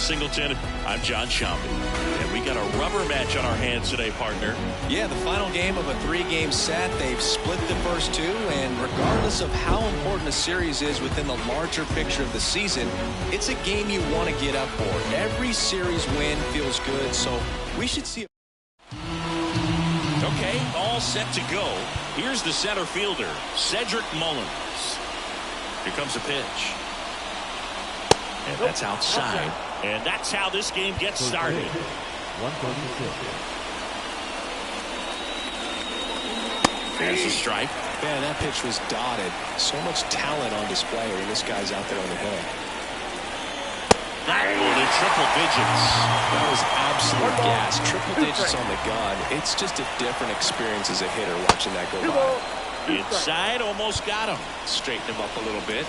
Singleton. I'm John Shambi. And we got a rubber match on our hands today, partner. Yeah, the final game of a 3-game set. They've split the first 2, and regardless of how important a series is within the larger picture of the season, it's a game you want to get up for. Every series win feels good, so we should see it. Okay, all set to go. Here's the center fielder, Cedric Mullins. Here comes a pitch. And that's outside. And that's how this game gets started. There's a strike. Man, that pitch was dotted. So much talent on display when this guy's out there on the hill. That one in triple digits. That was absolute gas. Triple digits on the gun. It's just a different experience as a hitter watching that go by. Inside, almost got him. Straighten him up a little bit.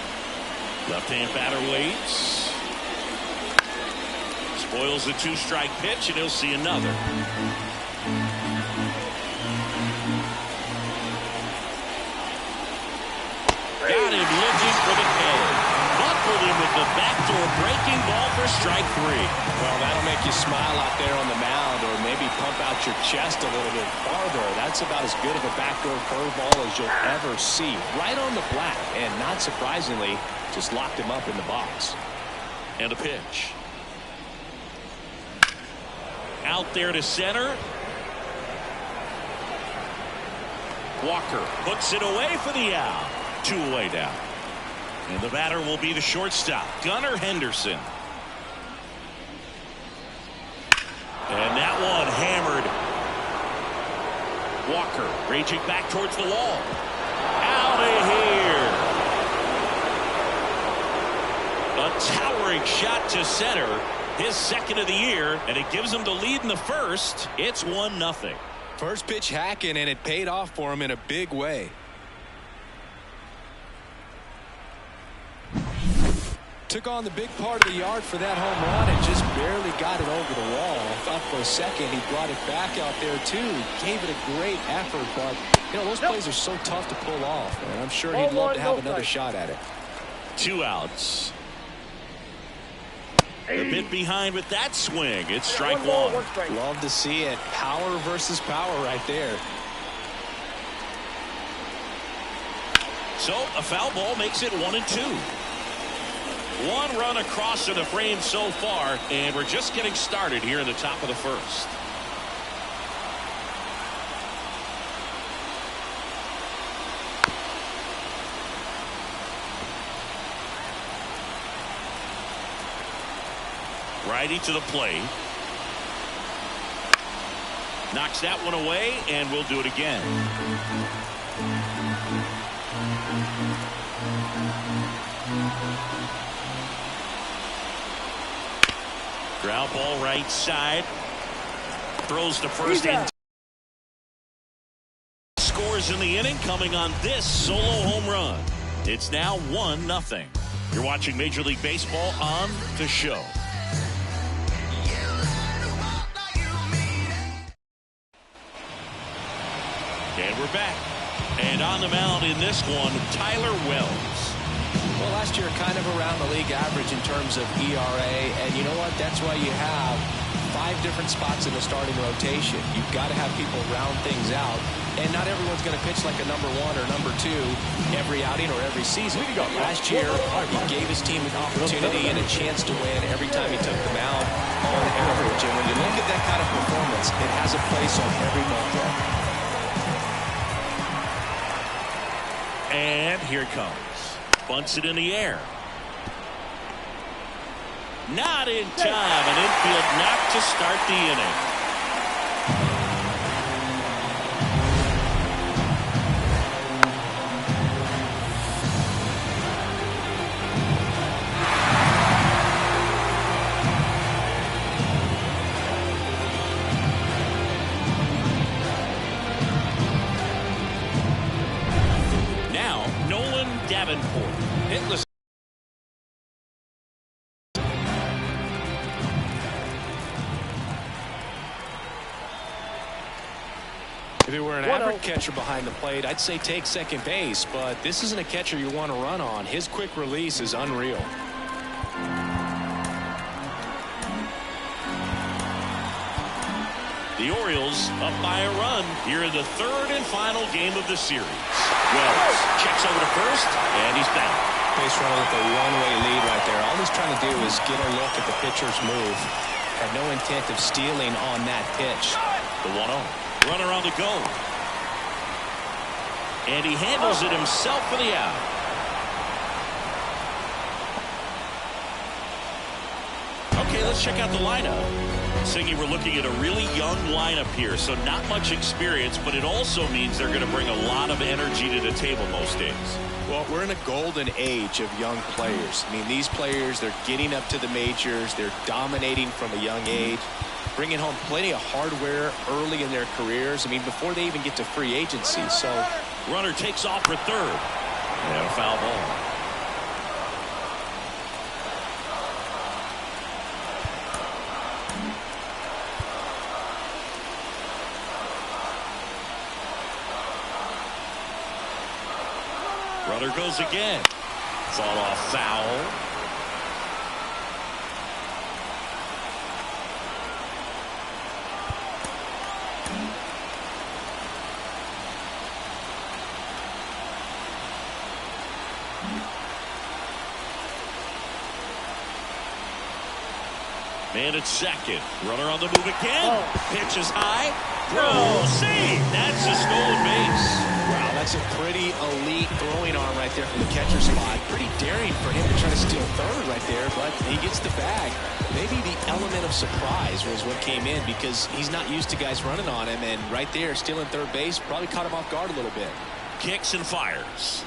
Left-hand batter waits. Spoils the 2-strike pitch, and he'll see another. Got him looking for the K. Buckled him with the backdoor breaking ball for strike 3. Well, that'll make you smile out there on the mound, or maybe pump out your chest a little bit farther. That's about as good of a backdoor curveball as you'll ever see. Right on the black, and not surprisingly, just locked him up in the box. And a pitch. Out there to center. Walker puts it away for the out. 2 away down. And the batter will be the shortstop, Gunnar Henderson. And that one hammered. Walker raging back towards the wall. Out of here. A towering shot to center. His second of the year, and it gives him the lead in the first. It's 1-0. First pitch hacking, and it paid off for him in a big way. Took on the big part of the yard for that home run and just barely got it over the wall. I thought for a second he brought it back out there too. Gave it a great effort, but you know those plays are so tough to pull off, and I'm sure he'd love to have another shot at it. 2 outs. A bit behind with that swing. It's strike 1. Love to see it. Power versus power right there. So a foul ball makes it 1-2. 1 run across to the frame so far, and we're just getting started here in the top of the first. Righty to the plate. Knocks that one away, and we'll do it again. Ground ball right side. Throws to first. Scores in the inning coming on this solo home run. It's now 1-0. You're watching Major League Baseball on The Show. And we're back. And on the mound in this one, Tyler Wells. Well, last year kind of around the league average in terms of ERA. And you know what? That's why you have 5 different spots in the starting rotation. You've got to have people round things out. And not everyone's going to pitch like a number 1 or number 2 every outing or every season. Last year, he gave his team an opportunity and a chance to win every time he took the mound on average. And when you look at that kind of performance, it has a place on every ballpark. And here it comes. Bunts it in the air. Not in time. An infield knock to start the inning. Davenport. Hitless. If it were an average catcher behind the plate, I'd say take second base, but this isn't a catcher you want to run on. His quick release is unreal. The Orioles up by a run here in the third and final game of the series. Wells checks over to first, and he's back. Base runner with a one-way lead right there. All he's trying to do is get a look at the pitcher's move. Had no intent of stealing on that pitch. The 1-0. Runner on the go. And he handles it himself for the out. Okay, let's check out the lineup. Singy, we're looking at a really young lineup here, so not much experience, but it also means they're going to bring a lot of energy to the table most days. Well, we're in a golden age of young players. I mean, these players, they're getting up to the majors. They're dominating from a young age, bringing home plenty of hardware early in their careers. I mean, before they even get to free agency. So, runner takes off for third. And a foul ball. Runner goes again. Fought off foul. Man at second. Runner on the move again. Pitch is high. Throw. See, that's a stolen base. Wow, that's a pretty elite throwing arm right there from the catcher spot. Pretty daring for him to try to steal third right there, but he gets the bag. Maybe the element of surprise was what came in because he's not used to guys running on him, and right there, stealing third base probably caught him off guard a little bit. Kicks and fires.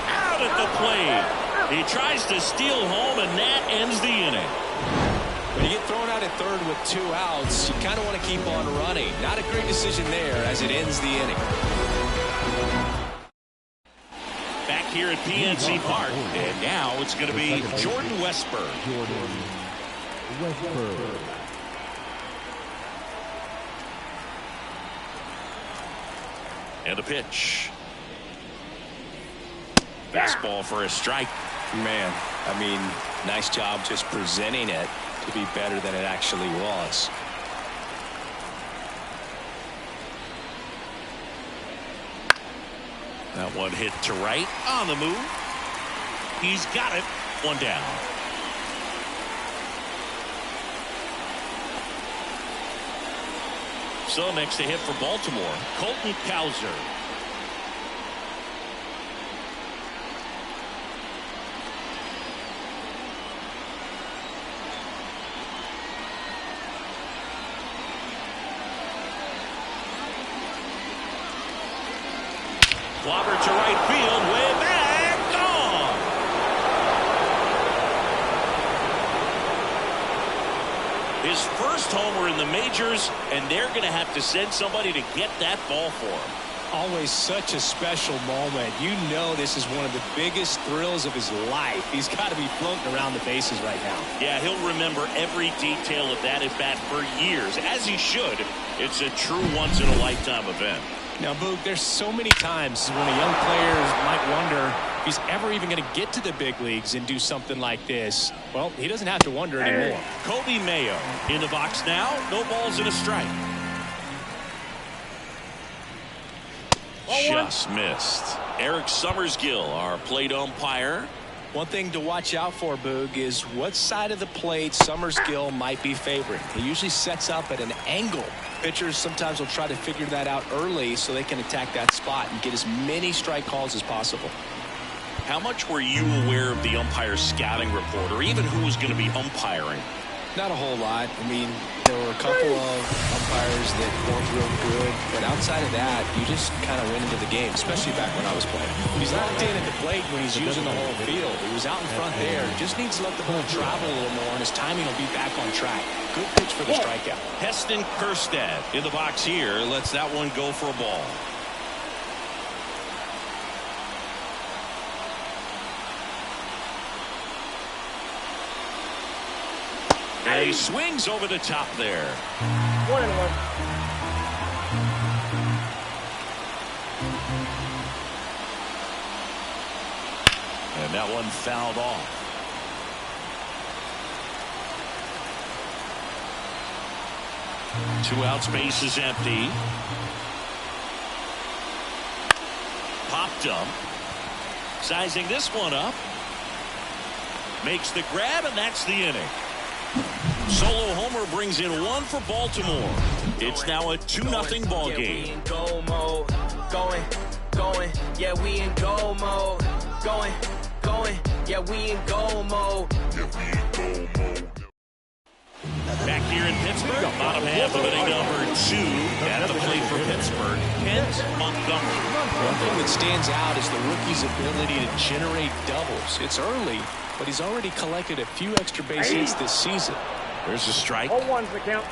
Out at the plate. He tries to steal home, and that ends the inning. When you get thrown out at third with 2 outs, you kind of want to keep on running. Not a great decision there as it ends the inning. Back here at PNC Park, and now it's going to be Jordan Westburg. And a pitch. Fastball for a strike. Man, I mean, nice job just presenting it to be better than it actually was. That one hit to right on the move. He's got it. One down. So next to hit for Baltimore, Colton Cowser. Clobber to right field, way back, gone. His first homer in the majors, and they're going to have to send somebody to get that ball for him. Always such a special moment. You know this is one of the biggest thrills of his life. He's got to be floating around the bases right now. Yeah, he'll remember every detail of that at bat for years, as he should. It's a true once-in-a-lifetime event. Now, Boog, there's so many times when a young player might wonder if he's ever even going to get to the big leagues and do something like this. Well, he doesn't have to wonder anymore. Kobe Mayo in the box now. No balls and a strike. Just missed. Eric Summersgill, our plate umpire. One thing to watch out for, Boog, is what side of the plate Summersgill might be favoring. He usually sets up at an angle. Pitchers sometimes will try to figure that out early so they can attack that spot and get as many strike calls as possible. How much were you aware of the umpire's scouting report, or even who was going to be umpiring? Not a whole lot. I mean, there were a couple of umpires that weren't real good, but outside of that, you just kind of went into the game, especially back when I was playing. He's not staying at the plate when he's using the whole field. He was out in front there. Just needs to let the ball travel a little more, and his timing will be back on track. Good pitch for the strikeout. Heston Kjerstad in the box here. Lets that one go for a ball. And he swings over the top there. 1-1. And that one fouled off. Two outs, base is empty. Popped up. Sizing this one up. Makes the grab, and that's the inning. Solo homer brings in one for Baltimore. It's now a 2-0 ball game. Goal mode. Going. Yeah, we in goal mode. Going. Yeah, we in goal mode. Back here in Pittsburgh, bottom half of inning number 2 at the plate for Pittsburgh, Kent Montgomery. One thing that stands out is the rookie's ability to generate doubles. It's early, but he's already collected a few extra base hits this season. There's a strike. 0-1's the count.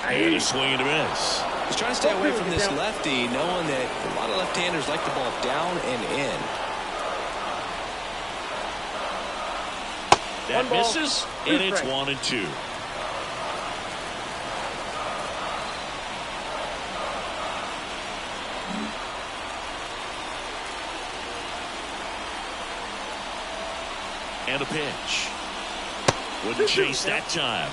And a swing and a miss. He's trying to stay away from this lefty, knowing that a lot of left-handers like the ball down and in. That misses, and it's 1-2. And a pitch. Wouldn't chase that time.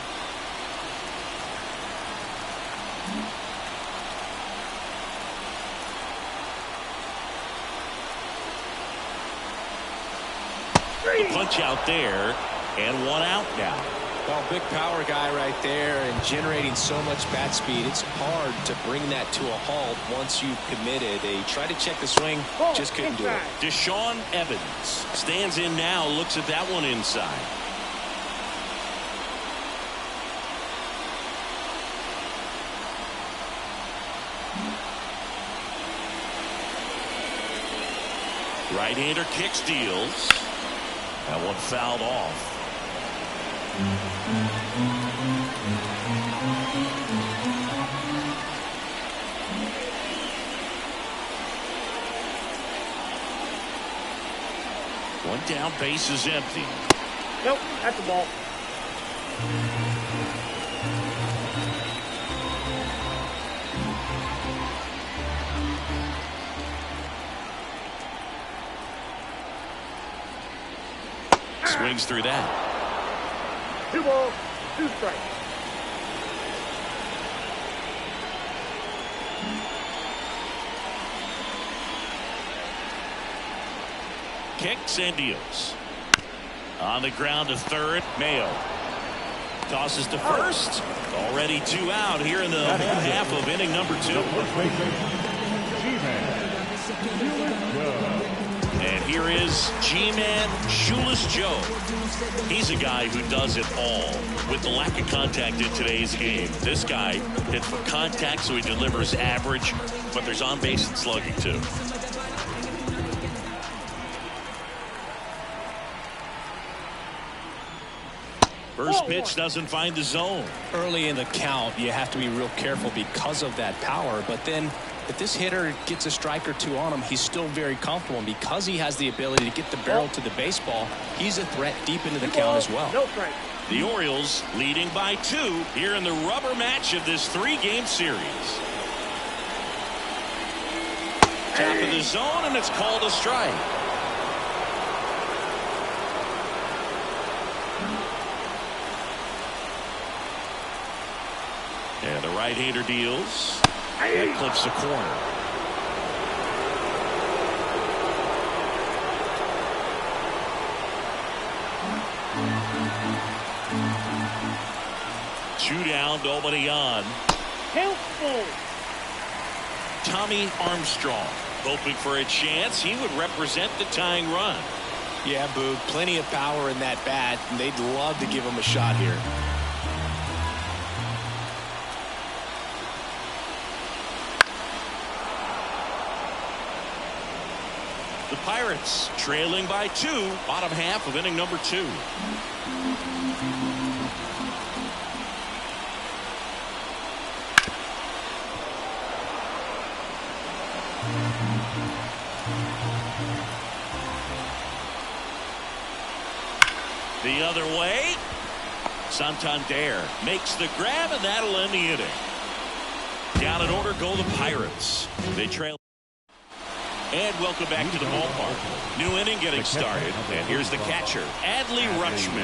The punch out there, and one out now. Well, big power guy right there and generating so much bat speed. It's hard to bring that to a halt once you've committed. They tried to check the swing, just couldn't do it. Deshaun Evans stands in now, looks at that one inside. Right-hander kick steals. That one fouled off. One down, base is empty. Nope, that's a ball. Swings through that. 2 balls, 2 strikes. Kicks and deals. On the ground to third, Mayo. Tosses to first. Already 2 out here in the half of inning number 2. And here is G-Man Shoeless Joe. He's a guy who does it all. With the lack of contact in today's game, this guy hits for contact, so he delivers average, but there's on-base and slugging too. First pitch doesn't find the zone. Early in the count, you have to be real careful because of that power, but then if this hitter gets a strike or 2 on him, he's still very comfortable. And because he has the ability to get the barrel to the baseball, he's a threat deep into the count as well. No strike. The Orioles leading by 2 here in the rubber match of this 3-game series. Top of the zone, and it's called a strike. And the right-hander deals. That clips the corner. Two down, nobody on. Count full. Tommy Armstrong hoping for a chance. He would represent the tying run. Yeah, Boog, plenty of power in that bat, and they'd love to give him a shot here. The Pirates trailing by 2, bottom half of inning number 2. The other way. Santander makes the grab, and that'll end the inning. Down in order go the Pirates. They trail. And welcome back to the ballpark. New inning getting started. And here's the catcher, Adley Rutschman.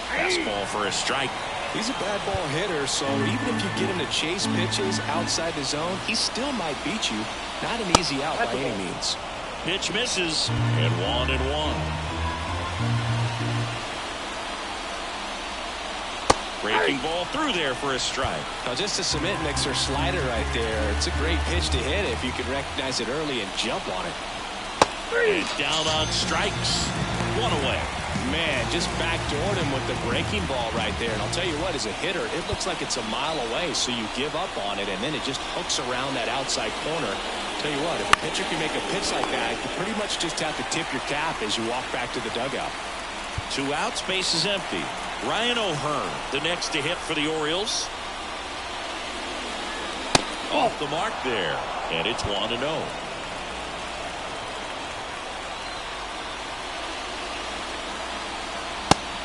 Fastball for a strike. He's a bad ball hitter, so even if you get him to chase pitches outside the zone, he still might beat you. Not an easy out by any means. Pitch misses, and 1-1. Breaking ball through there for a strike. Now just a cement mixer slider right there. It's a great pitch to hit if you can recognize it early and jump on it. And down on strikes. 1 away. Man, just backdoored him with the breaking ball right there. And I'll tell you what, as a hitter, it looks like it's a mile away, so you give up on it, and then it just hooks around that outside corner. Tell you what, if a pitcher can make a pitch like that, you pretty much just have to tip your cap as you walk back to the dugout. 2 outs, base is empty. Ryan O'Hearn, the next to hit for the Orioles. Off the mark there, and it's 1-0.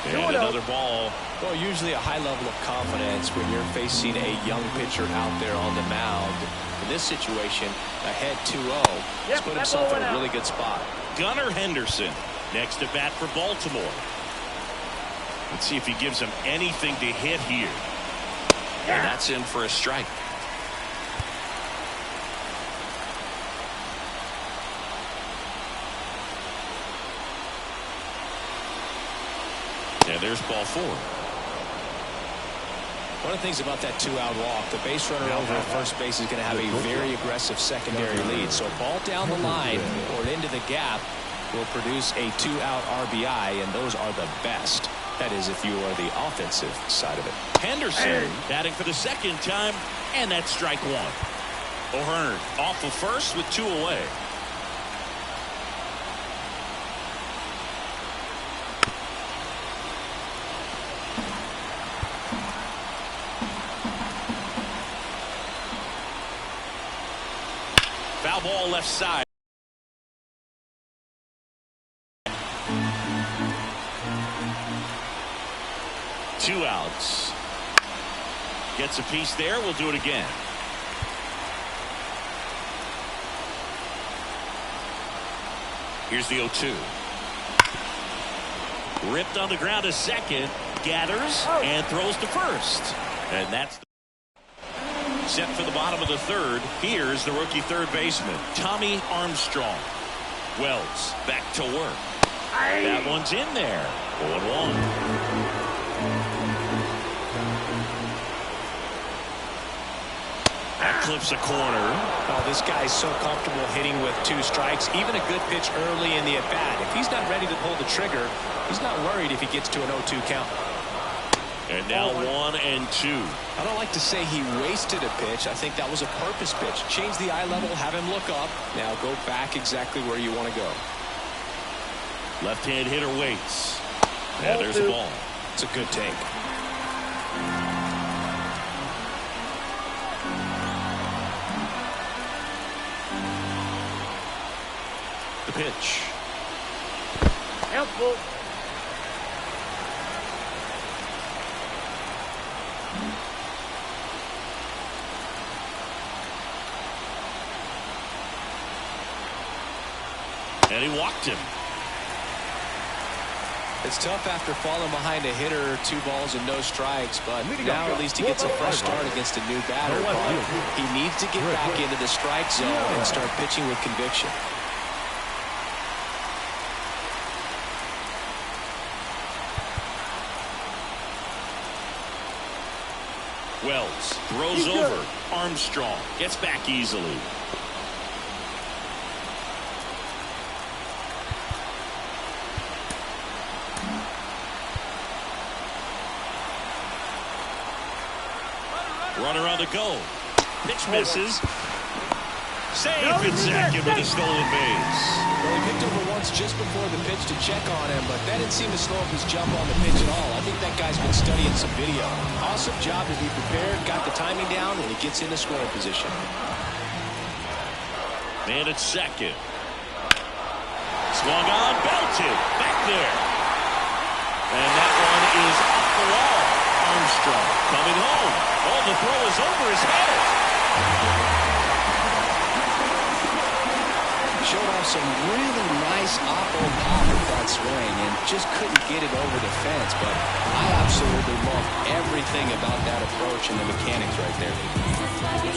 And another ball. Well, usually a high level of confidence when you're facing a young pitcher out there on the mound. In this situation, ahead 2-0. He's put himself in a really good spot. Gunnar Henderson next to bat for Baltimore. Let's see if he gives him anything to hit here. And that's in for a strike. And there's ball 4. One of the things about that 2-out walk, the base runner over at first base is going to have a very aggressive secondary lead. So a ball down the line or into the gap will produce a 2-out RBI, and those are the best. That is, if you are the offensive side of it. Henderson batting for the second time, and that's strike 1. O'Hearn off of first with 2 away. Foul ball left side. Two outs. Gets a piece there. We'll do it again. Here's the 0-2. Ripped on the ground to second. Gathers and throws to first. And that's set for the bottom of the third. Here's the rookie third baseman, Tommy Armstrong. Wells back to work. That one's in there. 0-1. That clips a corner. Oh, this guy's so comfortable hitting with 2 strikes. Even a good pitch early in the at-bat. If he's not ready to pull the trigger, he's not worried if he gets to an 0-2 count. And now 1-2. I don't like to say he wasted a pitch. I think that was a purpose pitch. Change the eye level, have him look up. Now go back exactly where you want to go. Left-hand hitter waits. And there's a ball. It's a good take. The pitch. Helpful. And he walked him. It's tough after falling behind a hitter, 2 balls and no strikes, but now at least he gets a fresh start against a new batter. But he needs to get back into the strike zone and start pitching with conviction. Wells throws over. Armstrong gets back easily. Runner on the go. Pitch misses. Save Finzek with a stolen base. Well, he picked over once just before the pitch to check on him, but that didn't seem to slow up his jump on the pitch at all. I think that guy's been studying some video. Awesome job to be prepared, got the timing down, and he gets into scoring position. Man at second. Swung on, belted. Back there. And that one is off the wall. Armstrong coming home. Oh, the throw is over his head. some really nice oppo pop with that swing and just couldn't get it over the fence. But I absolutely love everything about that approach and the mechanics right there.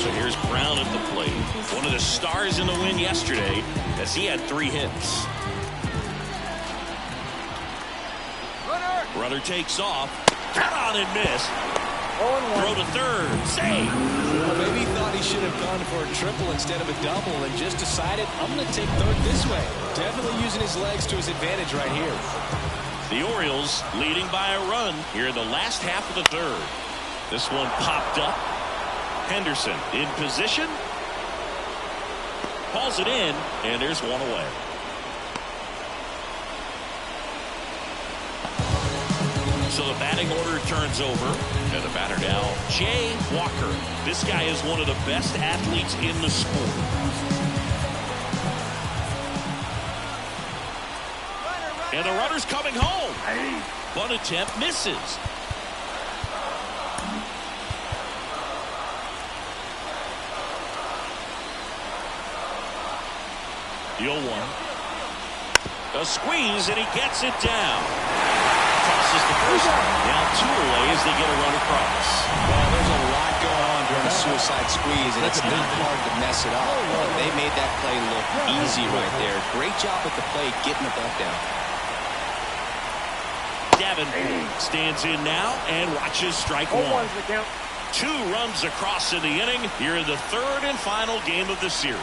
So here's Brown at the plate. One of the stars in the win yesterday as he had 3 hits. Runner takes off. Cut on and miss. Throw to third. Save. Well, maybe he thought he should have gone for a triple instead of a double and just decided, I'm going to take third this way. Definitely using his legs to his advantage right here. The Orioles leading by a run here in the last half of the third. This one popped up. Henderson in position. Calls it in, and there's one away. So the batting order turns over, and the batter now, Jay Walker. This guy is one of the best athletes in the sport. And the runner's coming home. Bunt attempt misses. The 0-1. A squeeze, and he gets it down. Tosses the first. Now 2 away as they get a run across. Well, there's a lot going on during a suicide squeeze, and it's not hard to mess it up. They made that play look easy right there. Great job at the plate getting the bunt down. Davenport stands in now and watches strike 1. 2 runs across in the inning here in the third and final game of the series.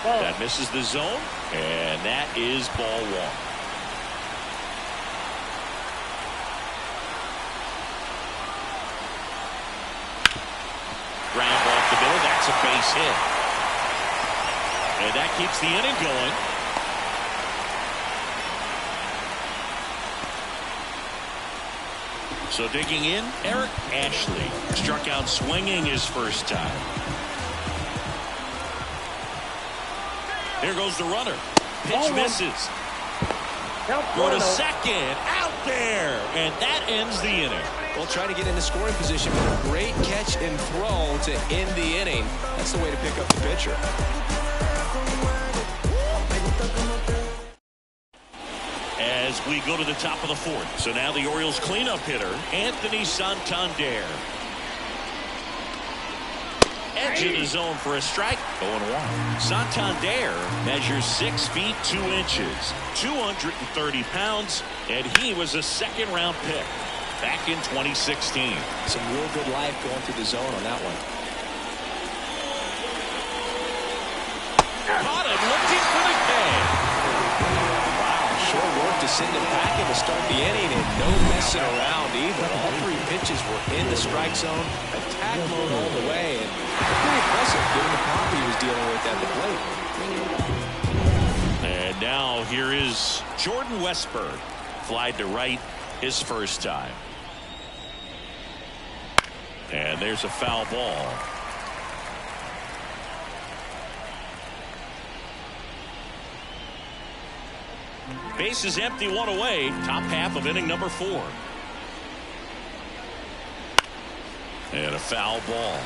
That misses the zone, and that is ball 1. Ground off the middle. That's a base hit. And that keeps the inning going. So digging in, Eric Ashley struck out swinging his first time. There goes the runner. Pitch misses. Go to second. Out there. And that ends the inning. Well, trying to get into scoring position, but a great catch and throw to end the inning. That's the way to pick up the pitcher. As we go to the top of the 4th. So now the Orioles cleanup hitter, Anthony Santander. Edge in the zone for a strike. 0-1. Santander measures 6 feet 2 inches, 230 pounds, and he was a second-round pick back in 2016. Some real good life going through the zone on that one. Caught him looking for the K. Wow, sure work to send him packing to start the inning, and no messing around either. All 3 pitches were in the strike zone, attack mode all the way, and pretty impressive given the pop he was dealing with at the plate. And now here is Jordan Westburg. Flied to right his first time. And there's a foul ball. Base is empty, 1 away. Top half of inning number 4. And a foul ball.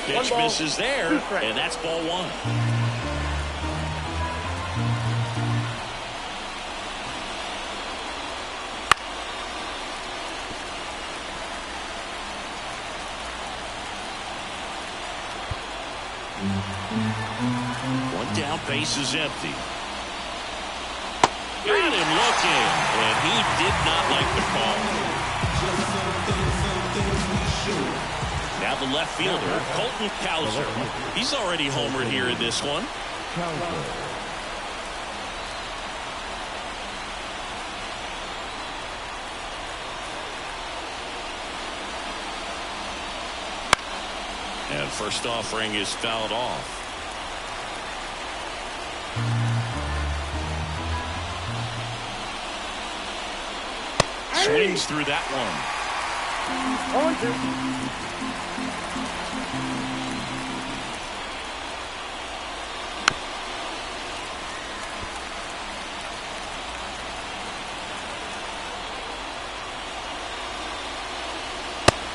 Pitch misses there, and that's ball 1. One down, base is empty. Got him looking, and he did not like the call. Now the left fielder, Colton Cowser. He's already homered here in this one. And first offering is fouled off. Swings through that one. On to.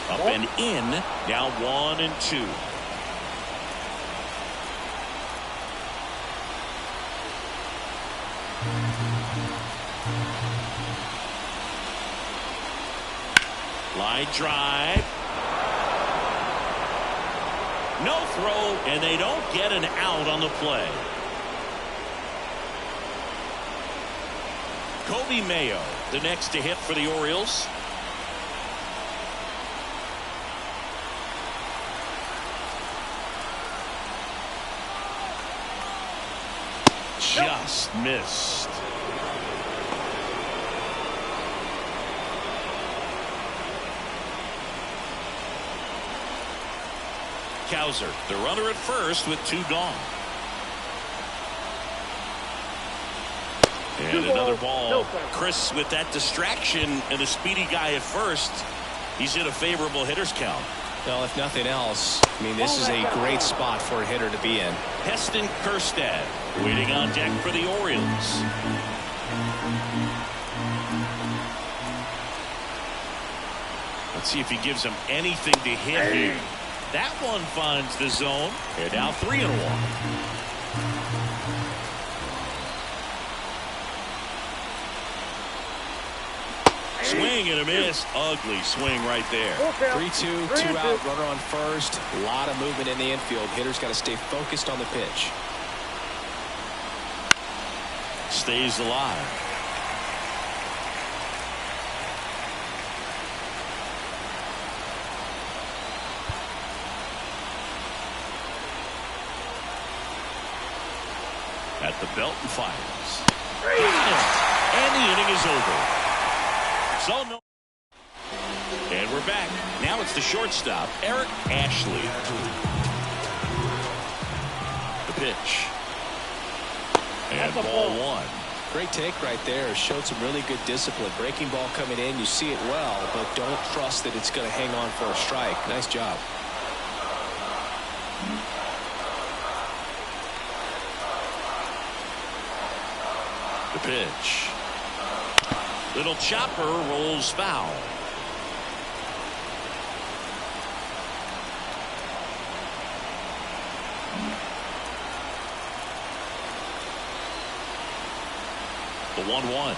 Up and in. Now 1-2. Line drive. No throw, and they don't get an out on the play. Kobe Mayo, the next to hit for the Orioles. Just missed. Cowser, the runner at first with 2 gone. And another ball. Chris, with that distraction and a speedy guy at first, he's in a favorable hitter's count. Well, if nothing else, I mean, this is a great spot for a hitter to be in. Heston Kjerstad waiting on deck for the Orioles. Let's see if he gives him anything to hit here. That one finds the zone. And now 3-1. Swing and a miss. Ugly swing right there. 3-2, 2 out, runner on first. A lot of movement in the infield. Hitter's got to stay focused on the pitch. Stays alive. At the belt and fires. And the inning is over. So no. And we're back. Now it's the shortstop, Eric Ashley. The pitch. And ball 1. Great take right there. Showed some really good discipline. Breaking ball coming in. You see it well, but don't trust that it's going to hang on for a strike. Nice job. The pitch. Little chopper rolls foul. The 1-1.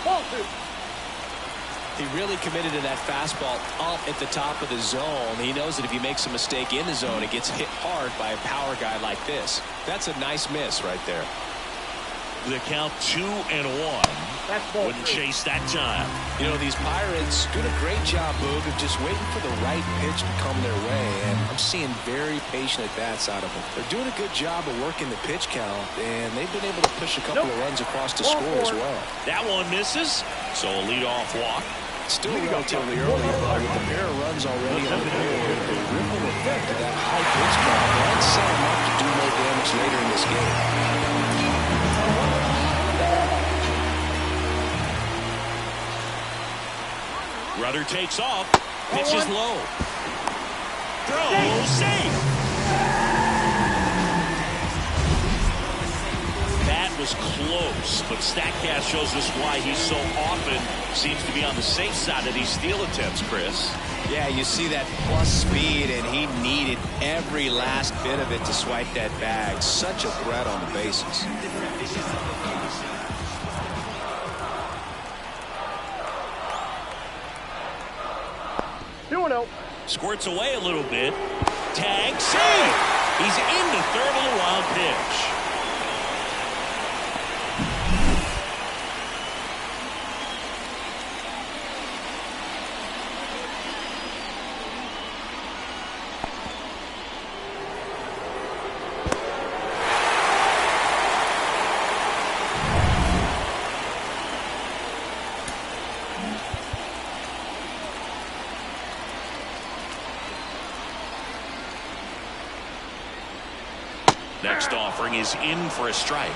Ball 2. He really committed to that fastball up at the top of the zone. He knows that if he makes a mistake in the zone, it gets hit hard by a power guy like this. That's a nice miss right there. The count 2-1. Wouldn't chase that time. You know, these Pirates doing a great job, Boog, of just waiting for the right pitch to come their way. And I'm seeing very patient at-bats out of them. They're doing a good job of working the pitch count, and they've been able to push a couple of runs across the score as well. That one misses, so a leadoff walk. Still relatively early, but with a pair of runs already on the board, the ripple effect of that high pitch count might set them up to do more damage later in this game. Rudder takes off. Pitch is low. Throw safe. That was close, but StatCast shows us why he so often seems to be on the safe side of these steal attempts, Chris. Yeah, you see that plus speed, and he needed every last bit of it to swipe that bag. Such a threat on the bases. Squirts away a little bit. Tag, save. He's into third on the wild pitch. Next offering is in for a strike.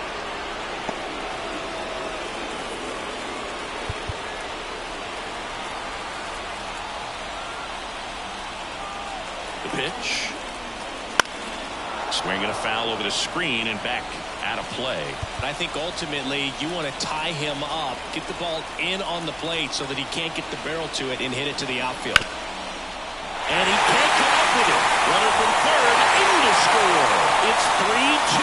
The pitch. Swing and a foul over the screen and back out of play. I think ultimately you want to tie him up, get the ball in on the plate so that he can't get the barrel to it and hit it to the outfield. And he can't come up with it. Runner from third in to score. It's 3-2.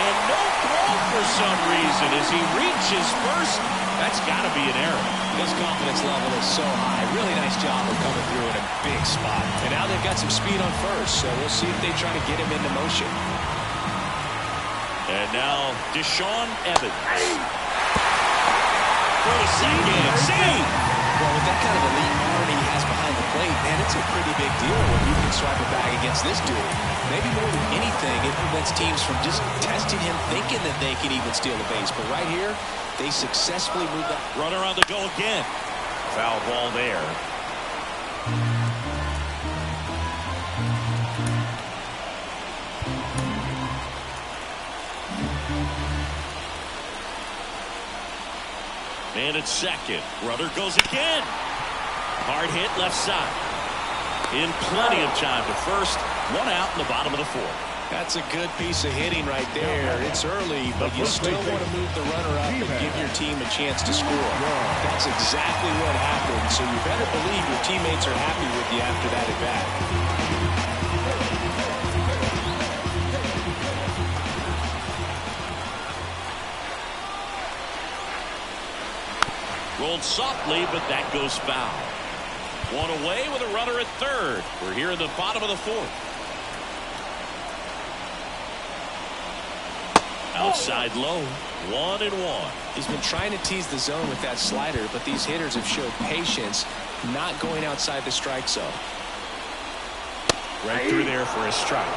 And no throw for some reason as he reaches first. That's got to be an error. His confidence level is so high. Really nice job of coming through in a big spot. And now they've got some speed on first, so we'll see if they try to get him into motion. And now Deshaun Evans. For the second. Save! Well, with that kind of elite arm he has behind the plate, man, it's a pretty big deal when you can swipe a bag against this dude. Maybe more than anything, it prevents teams from just testing him, thinking that they can even steal a base. But right here, they successfully moved that. Runner on the go again. Foul ball there. And at second, Runner goes again. Hard hit left side. In plenty of time to first. One out in the bottom of the fourth. That's a good piece of hitting right there. It's early, but you still want to move the runner up and give your team a chance to score. That's exactly what happened, so you better believe your teammates are happy with you after that at bat. Rolled softly, but that goes foul. One away with a runner at third. We're here in the bottom of the fourth. Outside low, 1-1. He's been trying to tease the zone with that slider, but these hitters have showed patience, not going outside the strike zone. Right through there for a strike.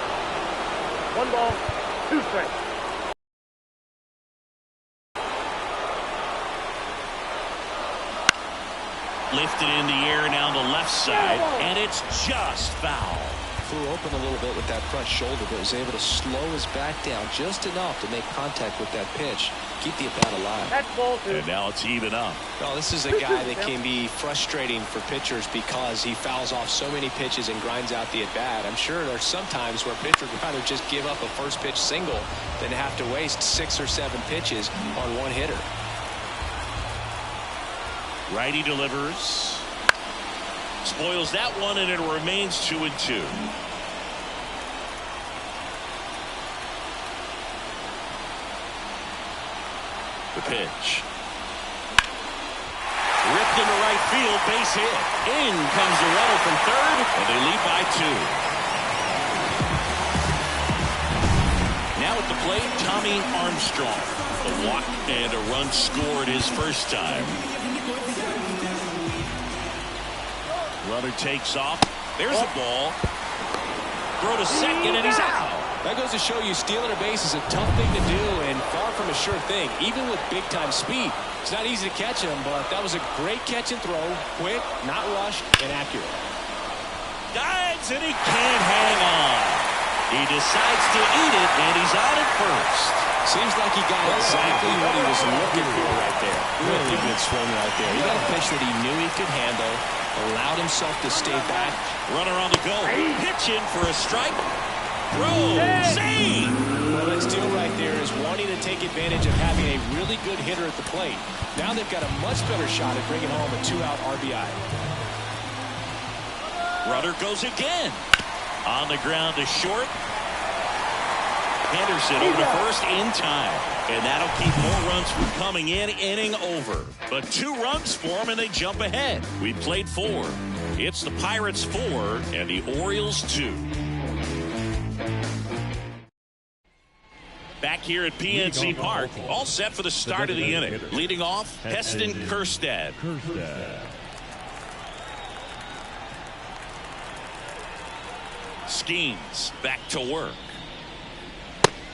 1 ball, 2 strikes. Lifted in the air now on the left side, and it's just foul. Flew open a little bit with that front shoulder, but was able to slow his back down just enough to make contact with that pitch. Keep the at-bat alive. That's ball 2. And now it's even up. Well, this is a guy that can be frustrating for pitchers because he fouls off so many pitches and grinds out the at-bat. I'm sure there's some times where a pitcher would rather just give up a first pitch single than have to waste 6 or 7 pitches on one hitter. Righty delivers. Spoils that one, and it remains 2-2. The pitch. Ripped into right field, base hit. In comes the runner from third, and they lead by 2. Now at the plate, Tommy Armstrong. A walk and a run scored his first time. Runner takes off. There's a ball. Throw to second, and he's out. That goes to show you stealing a base is a tough thing to do and far from a sure thing, even with big-time speed. It's not easy to catch him, but that was a great catch and throw. Quick, not rushed, and accurate. Dives, and he can't hang on. He decides to eat it, and he's on at first. Seems like he got exactly what he was looking for right there. Really good swing right there. He got a pitch that he knew he could handle, allowed himself to stay back. Runner on the go. Pitch in for a strike. Throw. Save. Well, that steal right there is wanting to take advantage of having a really good hitter at the plate. Now they've got a much better shot at bringing home a 2-out RBI. Runner goes again. On the ground to short. Henderson over to first in time. And that'll keep more runs from coming in, inning over. But 2 runs for them, and they jump ahead. We played 4. It's the Pirates 4 and the Orioles 2. Back here at PNC Park, all set for the start of the inning. Leading off, Heston Kjerstad. Skeens back to work.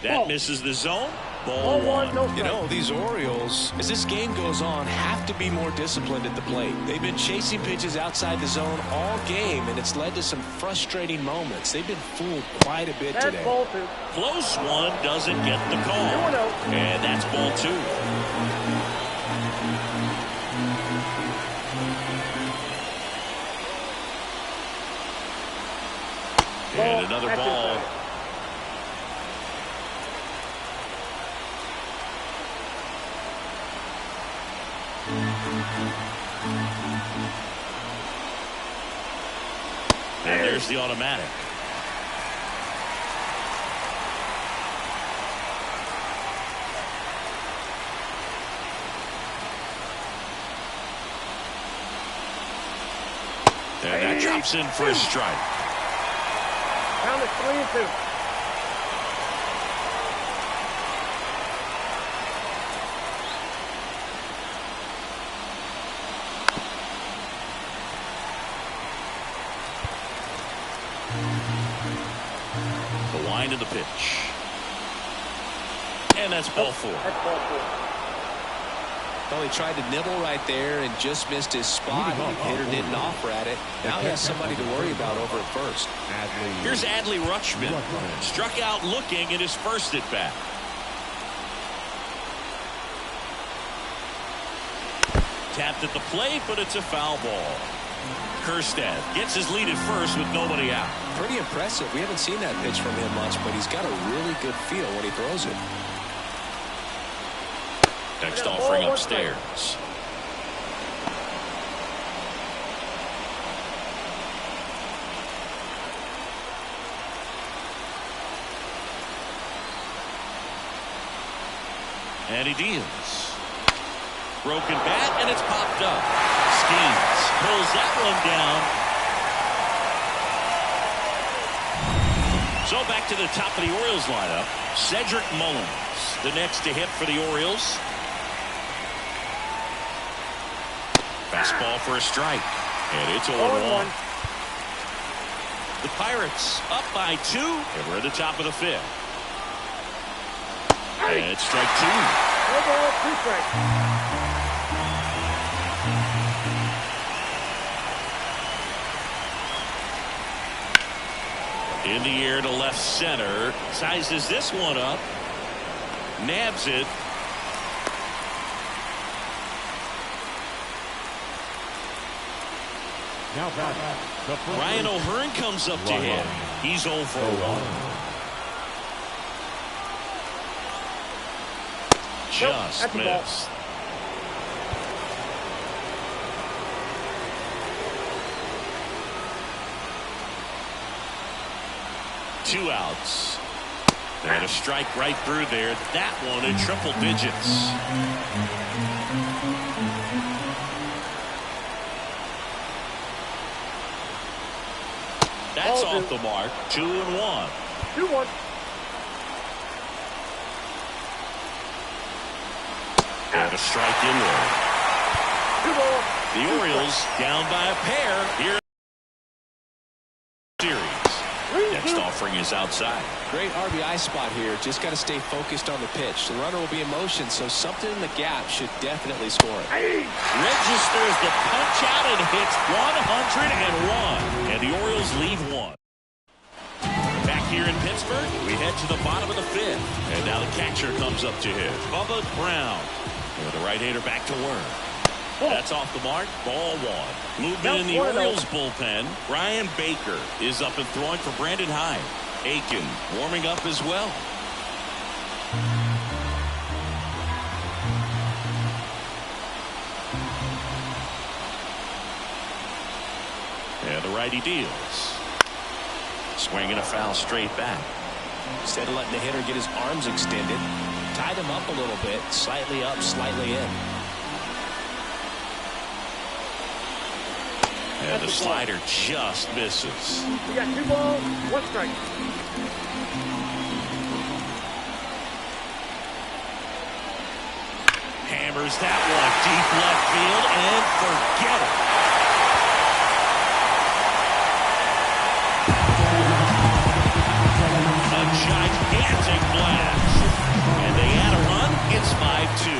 That misses the zone. Ball 1. You know, these Orioles, as this game goes on, have to be more disciplined at the plate. They've been chasing pitches outside the zone all game, and it's led to some frustrating moments. They've been fooled quite a bit today. Ball 2. Close one, doesn't get the call. And that's ball 2. And another ball. And there's the automatic. And that drops in for a strike. Count is 3-2. The wind of the pitch. And that's ball 4. That's ball 4. Well, he tried to nibble right there and just missed his spot. The hitter didn't offer at it. Now he has somebody to worry about over at first. Here's Adley Rutschman. Struck out looking at his first at bat. Tapped at the plate, but it's a foul ball. Kjerstad gets his lead at first with nobody out. Pretty impressive. We haven't seen that pitch from him much, but he's got a really good feel when he throws it. Next offering upstairs. And he deals. Broken bat, and it's popped up. Skeens pulls that one down. So back to the top of the Orioles lineup. Cedric Mullins, the next to hit for the Orioles. Fastball for a strike. And it's 0-1. The Pirates up by 2. And we're at the top of the 5th. And it's strike 2. 2 strikes. In the air to left center. Sizes this one up. Nabs it. Now back. Ryan O'Hearn comes up to hit. He's 0 for 1. Just missed. Two outs. And a strike right through there. That one in triple digits. That's off the mark. 2-1. 2-1. And a strike in there. 2 balls. The Orioles down by a pair here in the series. Next offering is outside. Great RBI spot here. Just got to stay focused on the pitch. The runner will be in motion, so something in the gap should definitely score it. Registers the punch out and hits 101. And the Orioles leave 1. Back here in Pittsburgh, we head to the bottom of the 5th. And now the catcher comes up to hit. Bubba Brown. And the right-hander back to work. That's off the mark. Ball 1. Movement in the Orioles bullpen. Brian Baker is up and throwing for Brandon Hyde. Aiken warming up as well. And the righty deals. Swinging a foul straight back. Instead of letting the hitter get his arms extended, tied him up a little bit. Slightly up, slightly in. And the slider just misses. We got 2 balls, 1 strike. Hammers that one deep left field and forget it. A gigantic blast. And they add a run. It's 5-2.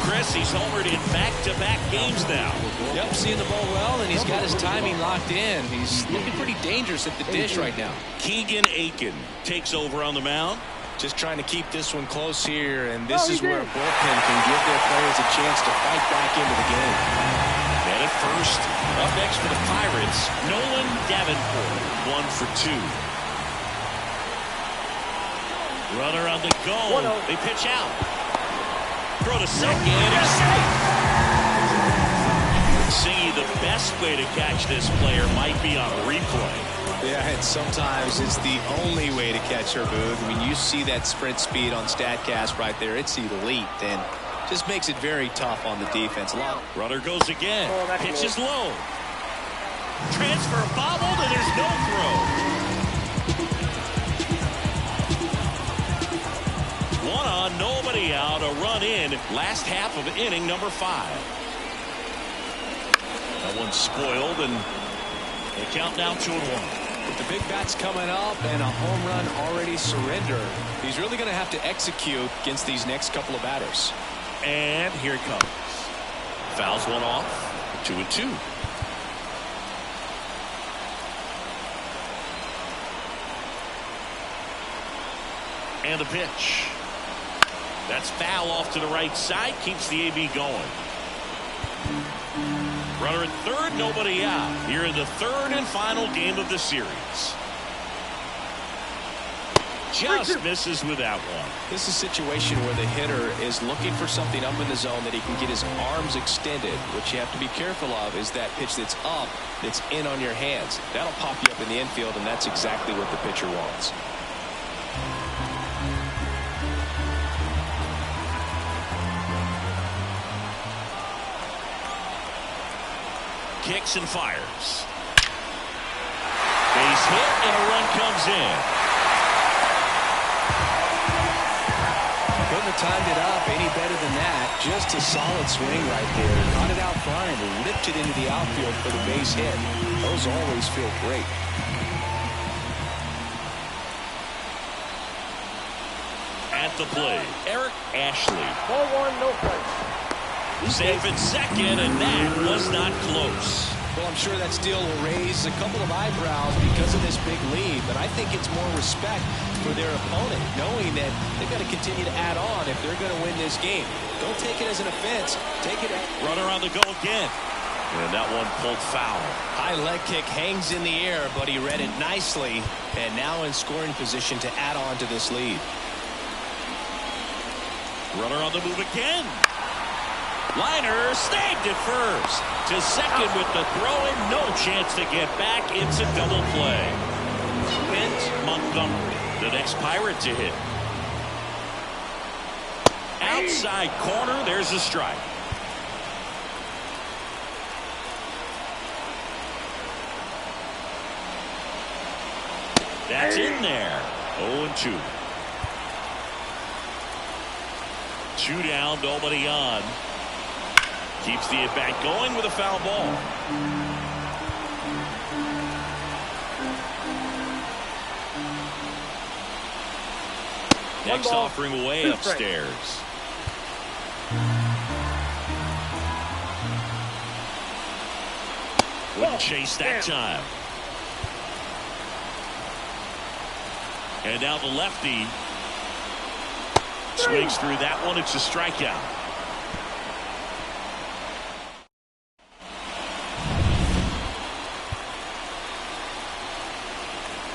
Chris, he's homered in back-to-back games now. Yep, seeing the ball well, and he's got his timing locked in. He's looking pretty dangerous at the dish right now. Keegan Aiken takes over on the mound. Just trying to keep this one close here, and this is where a bullpen can give their players a chance to fight back into the game. And at first, up next for the Pirates, Nolan Davenport, 1 for 2. Runner on the go. They pitch out. Throw to second. He's safe. best way to catch this player might be on a replay. Yeah, and sometimes it's the only way to catch her, Boog. I mean, you see that sprint speed on StatCast right there. It's elite, and just makes it very tough on the defense. Runner goes again. Oh, Pitch is low. Transfer bobbled, and there's no throw. One on, nobody out. A run in. Last half of inning number 5. That one's spoiled, and they count now 2-1. With the big bats coming up and a home run already surrendered, he's really going to have to execute against these next couple of batters. And here it comes. Fouls one off. 2-2. And the pitch. That's foul off to the right side. Keeps the AB going. Runner at third, nobody out. Here in the third and final game of the series. Just misses with that one. This is a situation where the hitter is looking for something up in the zone that he can get his arms extended. What you have to be careful of is that pitch that's up, that's in on your hands. That'll pop you up in the infield, and that's exactly what the pitcher wants. Kicks and fires. Base hit and a run comes in. Couldn't have timed it up any better than that. Just a solid swing right there. Caught it out front and ripped it into the outfield for the base hit. Those always feel great. At the plate, Eric Ashley. Ball 1, no strikes. Safe at second, and that was not close. Well, I'm sure that steal will raise a couple of eyebrows because of this big lead, but I think it's more respect for their opponent, knowing that they've got to continue to add on if they're going to win this game. Don't take it as an offense. Take it as... Runner on the go again. And that one pulled foul. High leg kick hangs in the air, but he read it nicely, and now in scoring position to add on to this lead. Runner on the move again. Liner snagged at first. To second with the throw and no chance to get back. It's a double play. Bent Montgomery, the next Pirate to hit. Outside corner, there's a strike. That's in there. 0-2. 2 down, nobody on. Keeps the at-bat going with a foul ball. Next offering away upstairs. Wouldn't chase that time. And now the lefty swings through that one. It's a strikeout.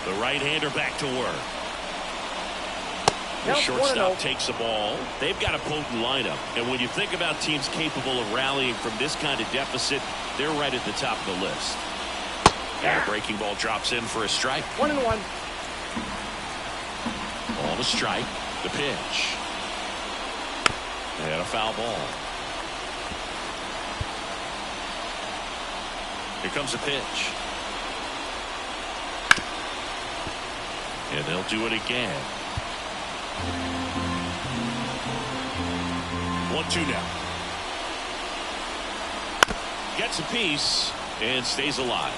The right-hander back to work. The shortstop takes the ball. They've got a potent lineup. And when you think about teams capable of rallying from this kind of deficit, they're right at the top of the list. And a breaking ball drops in for a strike. 1-1. On a strike. The pitch. And a foul ball. Here comes a pitch. And they'll do it again. 1-2 now. Gets a piece and stays alive.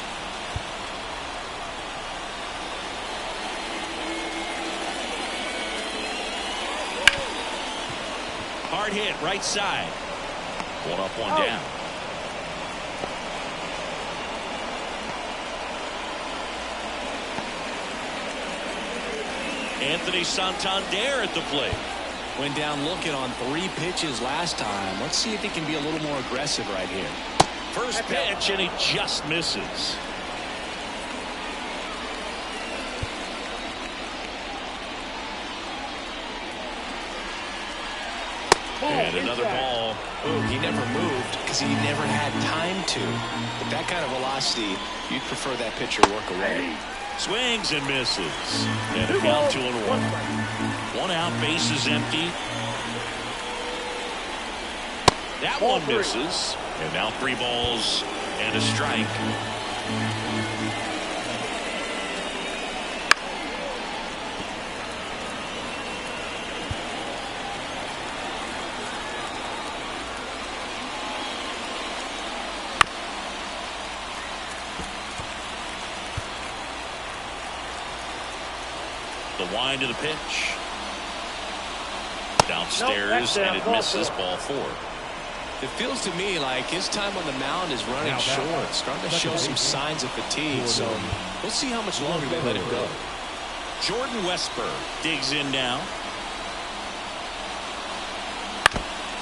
Hard hit right side. 1 up, 1 down. Anthony Santander at the plate. Went down looking on 3 pitches last time. Let's see if he can be a little more aggressive right here. First pitch, and he just misses. And another ball. Ooh, he never moved because he never had time to. But that kind of velocity, you'd prefer that pitcher work away. Swings and misses. And a count 2-1. One out, bases empty. That one misses. And now 3 balls and a strike. The wind of the pitch. Downstairs, and it misses. Ball 4. It feels to me like his time on the mound is running short. Starting to show some signs of fatigue. So we'll see how much longer they let him go. Jordan Westburg digs in now.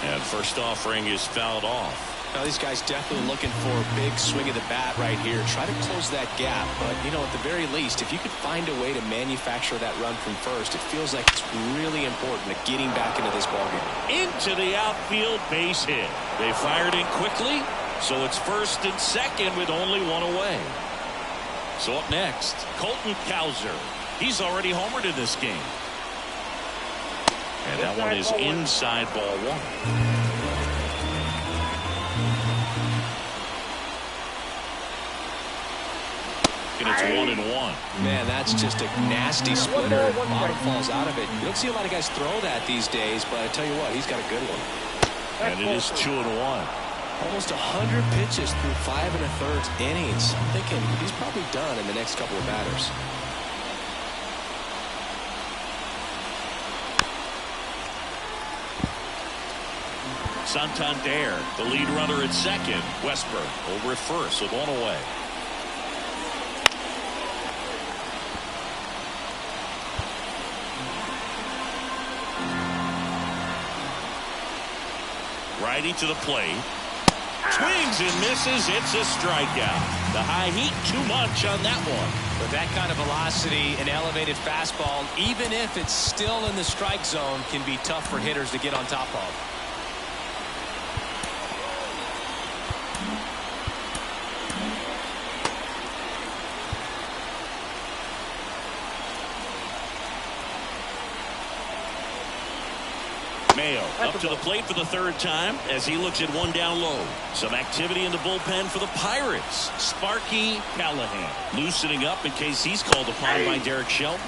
And first offering is fouled off. Now these guys definitely looking for a big swing of the bat right here. Try to close that gap. But, you know, at the very least, if you could find a way to manufacture that run from first, it feels like it's really important to getting back into this ballgame. Into the outfield, base hit. They fired in quickly, so it's first and second with only 1 away. So up next, Colton Cowser. He's already homered in this game. And that one is inside ball 1. And it's 1-1. Man, that's just a nasty splitter. Bottom falls out of it. You don't see a lot of guys throw that these days, but I tell you what, he's got a good one. And it is 2-1. Almost 100 pitches through 5 1/3 innings. I'm thinking he's probably done in the next couple of batters. Santander, the lead runner at second. Westburg over at first with 1 away. Righty to the plate. Swings and misses. It's a strikeout. The high heat too much on that one. With that kind of velocity, an elevated fastball, even if it's still in the strike zone, can be tough for hitters to get on top of. Mayo up to the plate for the 3rd time as he looks at 1 down low. Some activity in the bullpen for the Pirates. Sparky Callahan loosening up in case he's called upon by Derek Shelton.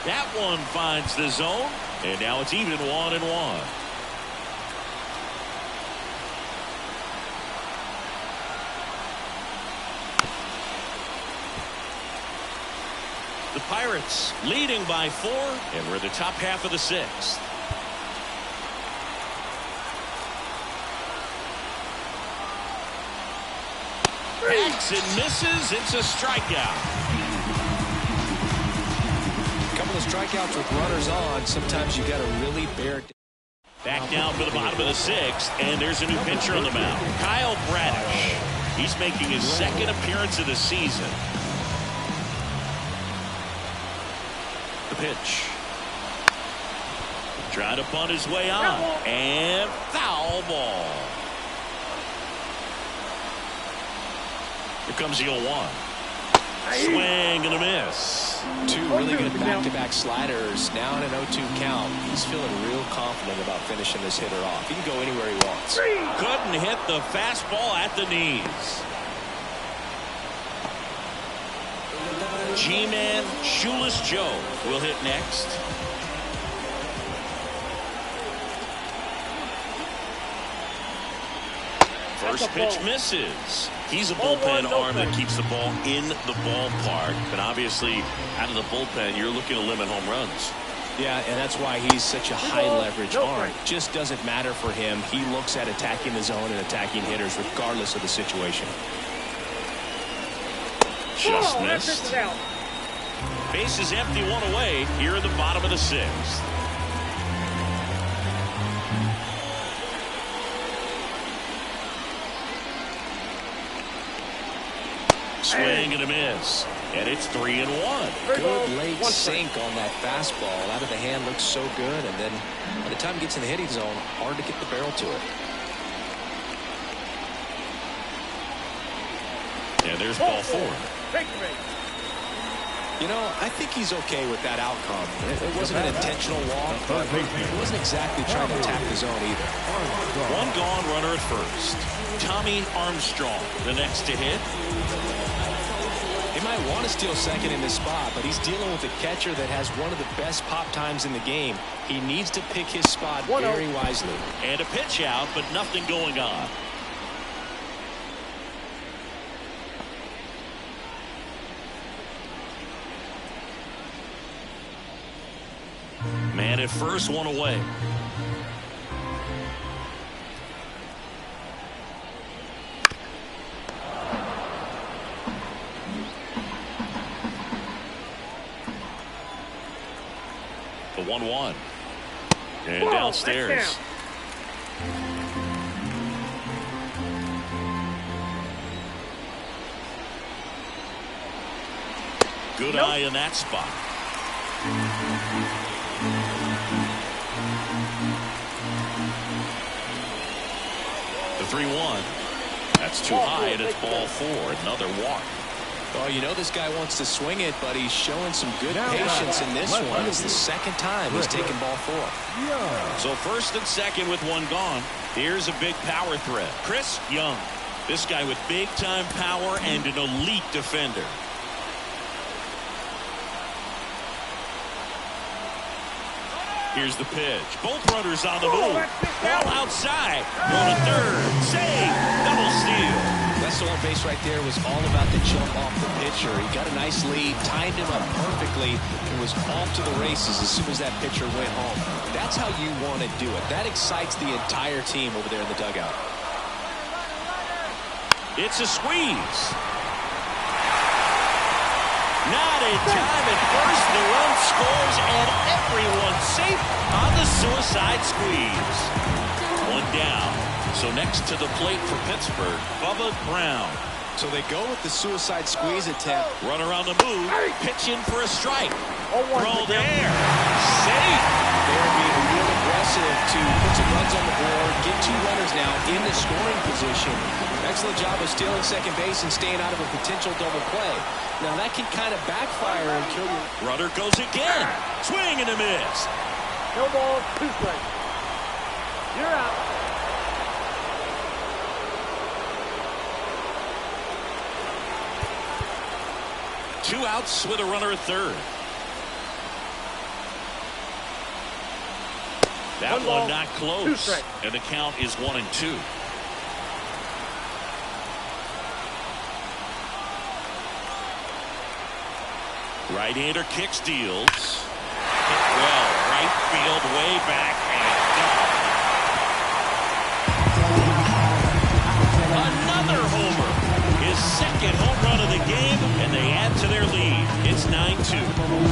That one finds the zone, and now it's even 1-1. The Pirates leading by 4, and we're in the top half of the 6th. Hacks and misses. It's a strikeout. A couple of strikeouts with runners on. Sometimes you got to really bear. Back down for the bottom of the 6th, and there's a new pitcher on the mound. Kyle Bradish. He's making his 2nd appearance of the season. The pitch. Trying to punt his way on. And foul ball. Here comes the 0-1. Swing and a miss. 2 really good back-to-back sliders. Now in an 0-2 count. He's feeling real confident about finishing this hitter off. He can go anywhere he wants. Couldn't hit the fastball at the knees. G-Man Shoeless Joe will hit next. First pitch misses. He's a bullpen arm that keeps the ball in the ballpark. But obviously, out of the bullpen, you're looking to limit home runs. Yeah, and that's why he's such a high-leverage arm. Just doesn't matter for him. He looks at attacking the zone and attacking hitters regardless of the situation. Just missed. Base is empty, 1 away here in the bottom of the 6th. Swing and a miss. And it's 3-1. Good late sink on that fastball. Out of the hand looks so good. And then by the time it gets in the hitting zone, hard to get the barrel to it. And there's ball 4. You know, I think he's okay with that outcome. It wasn't an intentional walk, but he wasn't exactly trying to attack the zone either. One gone, runner at first. Tommy Armstrong, the next to hit. He might want to steal second in this spot, but he's dealing with a catcher that has one of the best pop times in the game. He needs to pick his spot very wisely. And a pitch out, but nothing going on. Man at first, one away. The 1-1. And downstairs. Good eye in that spot. The 3-1. That's too high, and it's ball 4. Another walk. Oh, you know this guy wants to swing it, but he's showing some good patience in this one. It's the second time he's taken ball 4. So first and second with one gone. Here's a big power threat. Chris Young. This guy with big-time power and an elite defender. Here's the pitch. Both runners on the move. Ball outside. Going to third. Save. Double steal. That stolen base right there was all about the jump off the pitcher. He got a nice lead, timed him up perfectly, and was off to the races as soon as that pitcher went home. That's how you want to do it. That excites the entire team over there in the dugout. It's a squeeze. Not in time at first. The run scores, and everyone's safe on the suicide squeeze. One down. So next to the plate for Pittsburgh, Bubba Brown. So they go with the suicide squeeze attempt. Runner on the move, pitching for a strike. Throw there. Safe. They're being real aggressive to put some runs on the board, get 2 runners now in the scoring position. Excellent job of stealing second base and staying out of a potential double play. Now that can kind of backfire and kill you. Runner goes again. Swing and a miss. No ball, 2 strikes. You're out. Two outs with a runner at third. That one not close. And the count is 1-2. Right-hander kicks, deals. Hit well, right field, way back, and gone. Another homer. His second home run of the game, and they add to their lead. It's 9-2.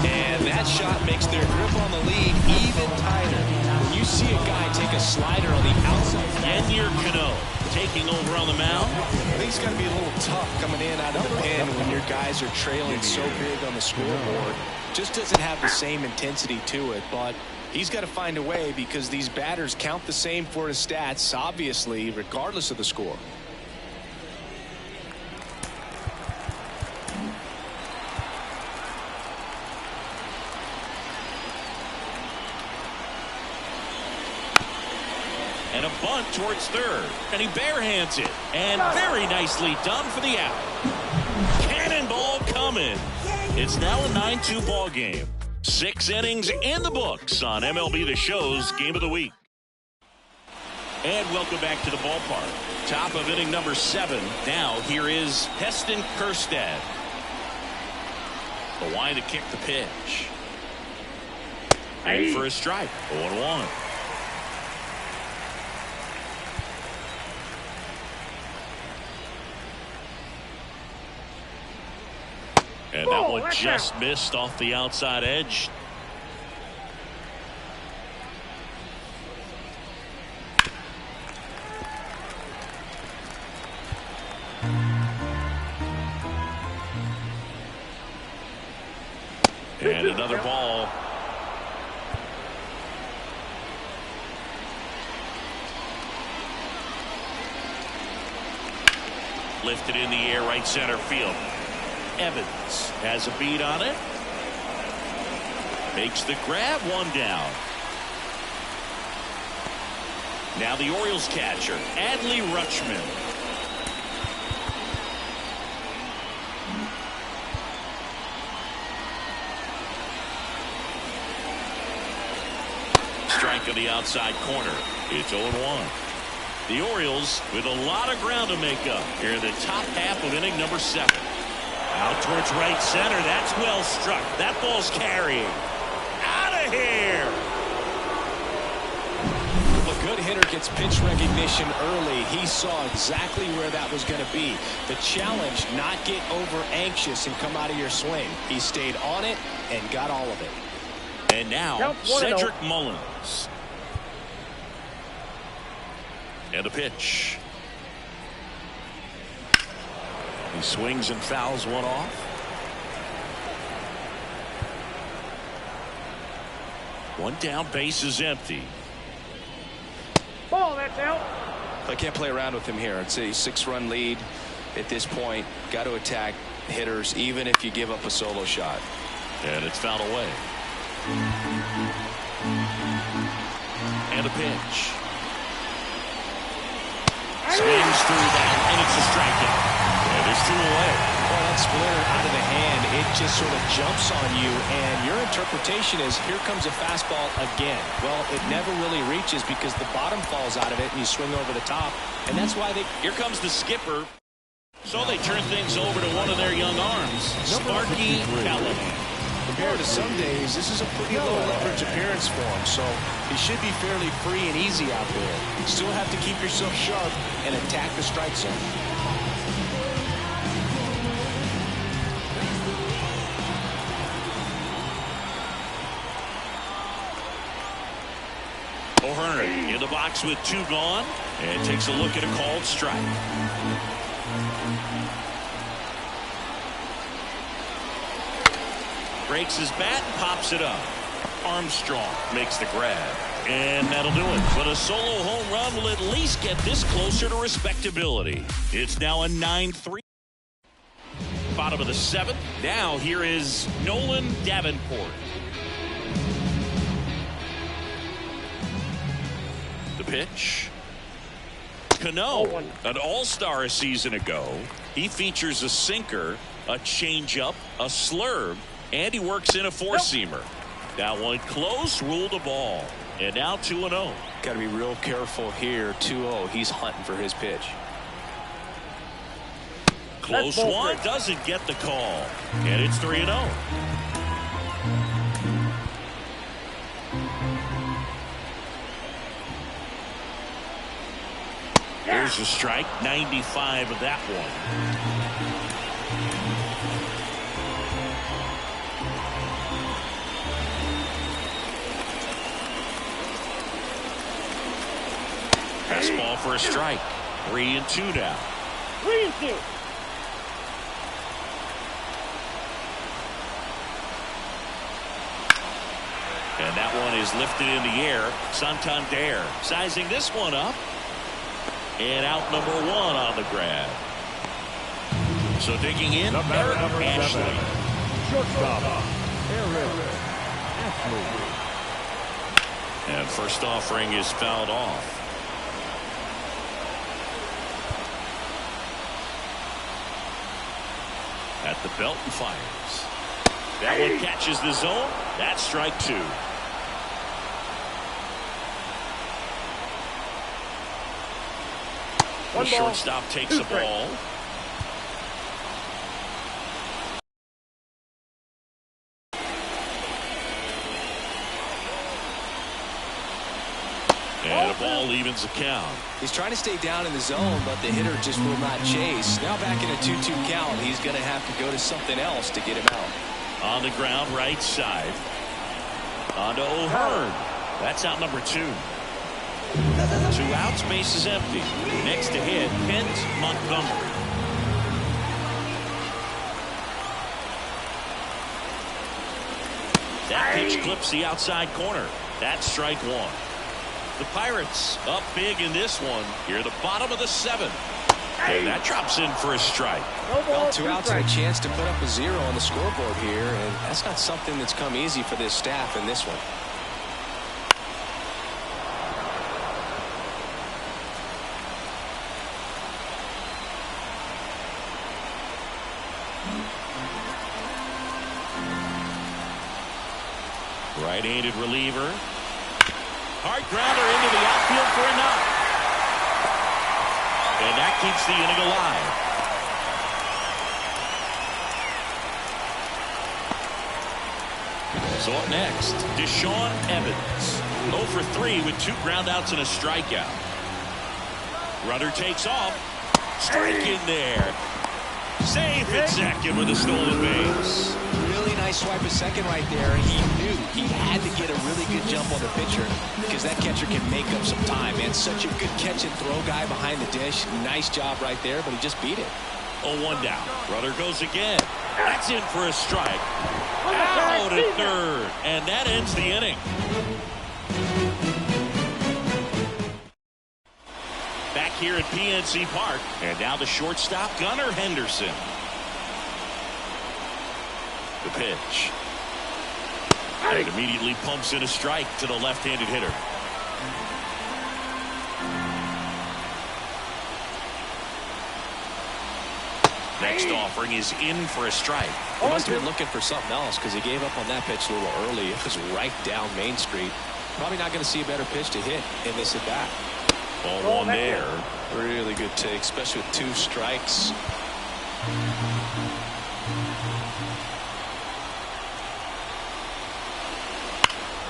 And that shot makes their grip on the lead even tighter. When you see a guy take a slider on the outside. Yennier Cano taking over on the mound. I think it's going to be a little tough coming in out of the pen when your guys are trailing so big on the scoreboard. Just doesn't have the same intensity to it, but he's got to find a way because these batters count the same for his stats, obviously, regardless of the score. And a bunt towards third. And he barehands it. And very nicely done for the out. Cannonball coming. It's now a 9-2 ball game. 6 innings in the books on MLB The Show's Game of the Week. And welcome back to the ballpark. Top of inning number 7. Now here is Heston Kjerstad. The line to kick the pitch. And for a strike. 0-1. And that one just missed off the outside edge. And another ball. Lifted in the air, right center field. Evans has a beat on it. Makes the grab, one down. Now the Orioles catcher, Adley Rutschman. Strike on the outside corner. It's 0-1. The Orioles with a lot of ground to make up here in the top half of inning number 7. Out towards right center. That's well struck. That ball's carrying. Out of here. A good hitter gets pitch recognition early. He saw exactly where that was going to be. The challenge, not get over anxious and come out of your swing. He stayed on it and got all of it. And now Cedric Mullins. And a pitch. He swings and fouls one off. One down, base is empty. Ball, that's out. I can't play around with him here. It's a 6-run lead at this point. Got to attack hitters even if you give up a solo shot. And it's fouled away. And a pitch. Swings through that, and it's a strikeout. And there's 2 away. Well, that splitter out of the hand, it just sort of jumps on you, and your interpretation is, here comes a fastball again. Well, it never really reaches because the bottom falls out of it, and you swing over the top, and that's why they... Here comes the skipper. So they turn things over to one of their young arms, Sparky Callahan. Compared to some days, this is a pretty low leverage appearance for him, so he should be fairly free and easy out there. Still have to keep yourself sharp and attack the strike zone. O'Hearn in the box with 2 gone and takes a look at a called strike. Breaks his bat and pops it up. Armstrong makes the grab. And that'll do it. But a solo home run will at least get this closer to respectability. It's now a 9-3. Bottom of the 7th. Now here is Nolan Davenport. The pitch. Cano, an all-star a season ago. He features a sinker, a changeup, a slurve, and he works in a 4-seamer. That one close, ruled a ball. And now 2-0. Got to be real careful here. 2-0. He's hunting for his pitch. Close one, doesn't get the call. And it's 3-0. Here's a strike, 95 of that one. Fastball for a strike. 3-2 now. 3-2. And that one is lifted in the air. Santander sizing this one up. And out number 1 on the grab. So digging in, Eric Ashley. Shortstop, Eric Ashley. And first offering is fouled off. At the belt and fires. That one catches the zone. That's strike 2. The shortstop takes a ball. And a ball evens the count. He's trying to stay down in the zone, but the hitter just will not chase. Now back in a 2-2 count, he's going to have to go to something else to get him out. On the ground, right side. On to O'Hearn. That's out number 2. 2 outs, base is empty. Next to hit, Kent Montgomery. pitch clips the outside corner. That's strike one. The Pirates up big in this one. Here, the bottom of the seventh. And that drops in for a strike. Well, 2 outs and a chance to put up a 0 on the scoreboard here, and that's not something that's come easy for this staff in this one. Right-handed reliever. Hard grounder into the outfield for a knock. And that keeps the inning alive. So up next, Deshaun Evans. 0 for 3 with 2 groundouts and a strikeout. Runner takes off. Strike in there. Safe at second with a stolen base. Really nice swipe at second right there. He knew he had to get a really good jump on the pitcher because that catcher can make up some time. And such a good catch and throw guy behind the dish. Nice job right there, but he just beat it. 0-1 down. Runner goes again. That's in for a strike. Out at third. And that ends the inning. Back here at PNC Park. And now the shortstop, Gunnar Henderson. The pitch. And it immediately pumps in a strike to the left-handed hitter. Next offering is in for a strike. He must have been looking for something else because he gave up on that pitch a little early. It was right down Main Street. Probably not going to see a better pitch to hit in this at bat. Ball one there. Really good take, especially with 2 strikes.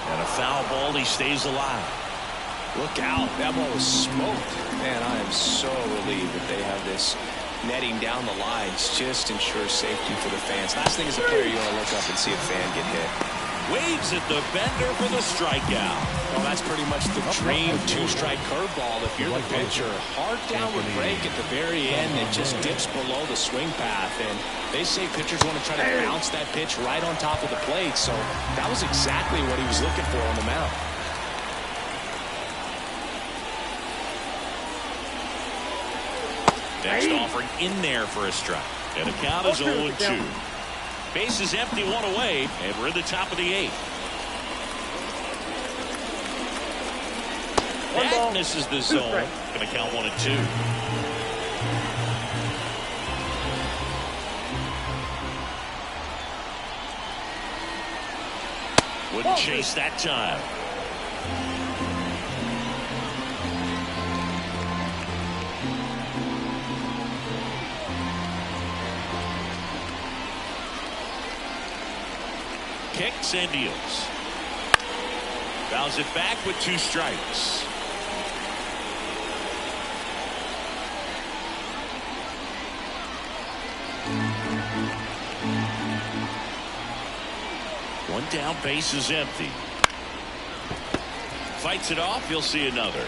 And a foul ball. He stays alive. Look out. That ball was smoked. Man, I am so relieved that they have this netting down the lines. Just ensures safety for the fans. Last thing as a player, you want to look up and see a fan get hit. Waves at the bender for the strikeout. Well, that's pretty much the dream 2-strike curveball if you're the pitcher. Hard downward break at the very end that just dips below the swing path. And they say pitchers want to try to bounce that pitch right on top of the plate. So that was exactly what he was looking for on the mound. Next offering in there for a strike. And the count is 0-2. Base is empty, 1 away, and we're in the top of the 8th. That misses the zone. Going to count 1-2. Wouldn't chase that time. Kicks and deals. Fouls it back with 2 strikes. One down, base is empty. Fights it off, you'll see another.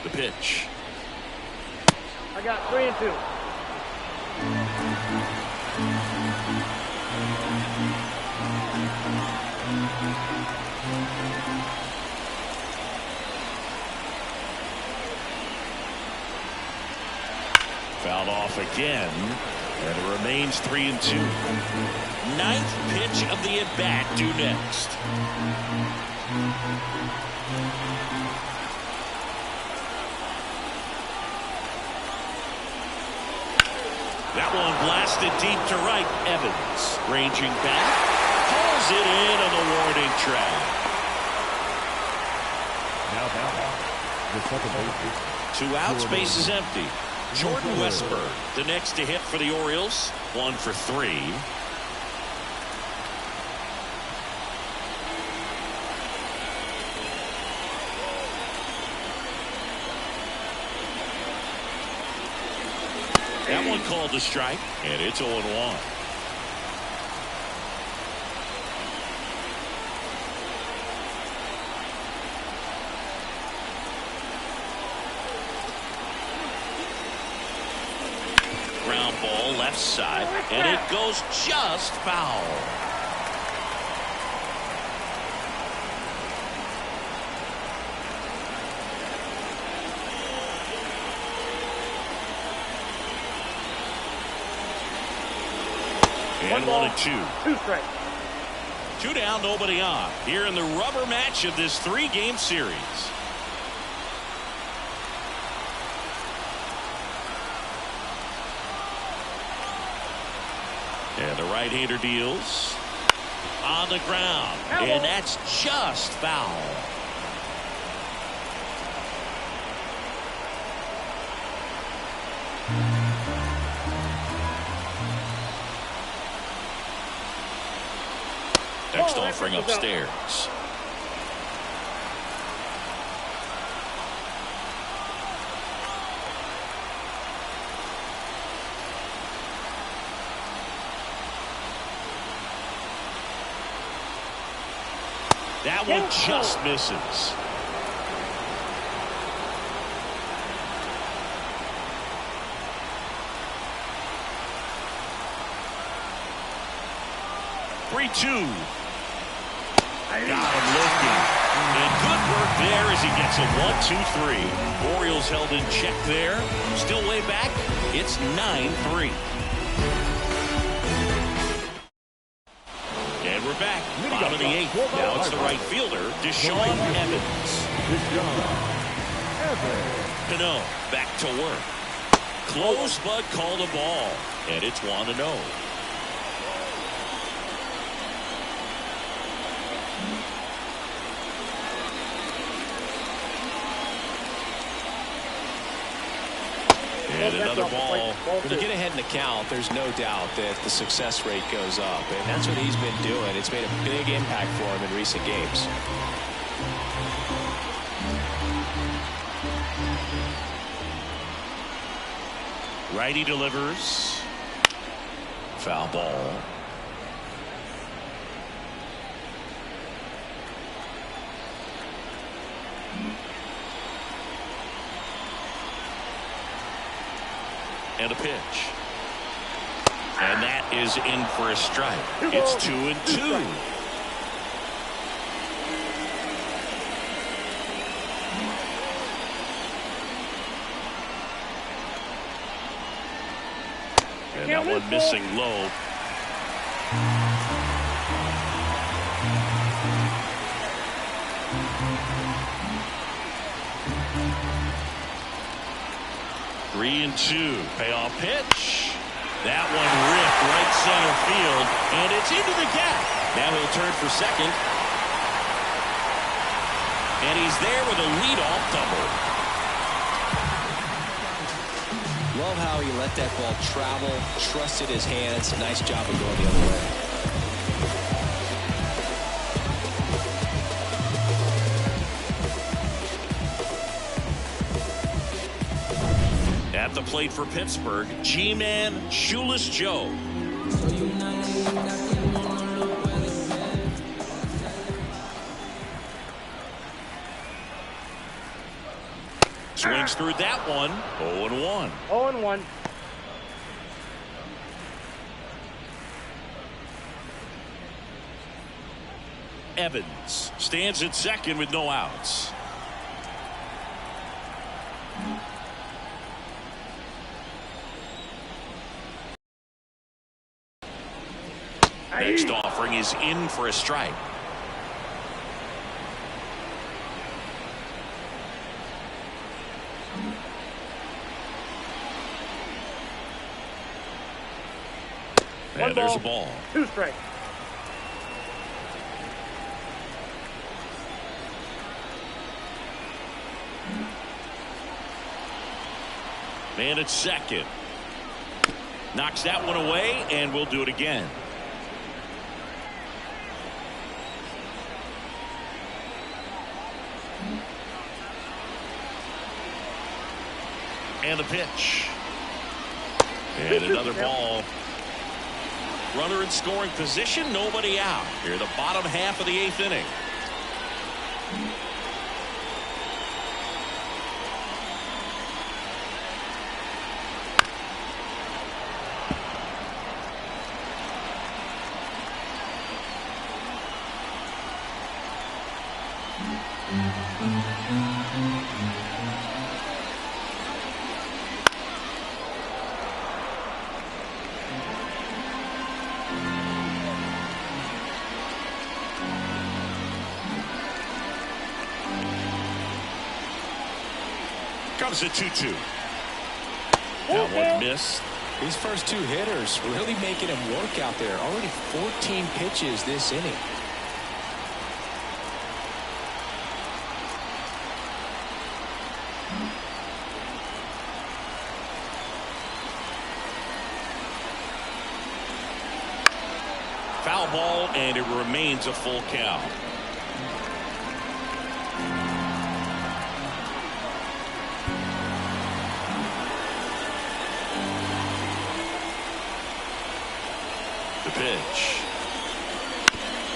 The pitch. I got 3-2. Fouled off again, and it remains 3-2. 9th pitch of the at-bat due next. That one blasted deep to right. Evans ranging back. Pulls it in on the warning track. Now the second base. 2 outs, base is empty. Jordan Westburg, the next to hit for the Orioles. 1 for 3. That one called a strike, and it's 0-1. left side, and it goes just foul. And 1-2. 2 strikes. 2 down, nobody on. Here in the rubber match of this 3-game series. And the right-hander deals on the ground. And that's just foul. Next offering upstairs. That one just misses. Three-two. Got him looking. And good work there as he gets a 1-2-3. Orioles held in check there. Still way back. It's 9-3. And we're back. Bottom of the 8th. Now it's the right fielder, Deshaun Evans. Cano back to work. Close, but called a ball. And it's 1-0. And another ball. When you get ahead in the count, there's no doubt that the success rate goes up. And that's what he's been doing. It's made a big impact for him in recent games. Righty delivers. Foul ball. And a pitch. And that is in for a strike. It's 2-2. And that one missing low. Three and 2. Payoff pitch. That one ripped right center field, and it's into the gap. Now he'll turn for second. And he's there with a leadoff double. Love how he let that ball travel, trusted his hands. Nice job of going the other way. At the plate for Pittsburgh, G-Man Shoeless Joe. Swings through that one. 0-1. 0-1. Evans stands at second with no outs. Next offering is in for a strike. And there's a ball. 2 strikes. Man at second. Knocks that one away, and we'll do it again. And the pitch. And another ball. Runner in scoring position, nobody out. Here, the bottom half of the 8th inning. Comes a 2-2. That one missed. These first two hitters really making him work out there. Already 14 pitches this inning. Foul ball, and it remains a full count. The pitch.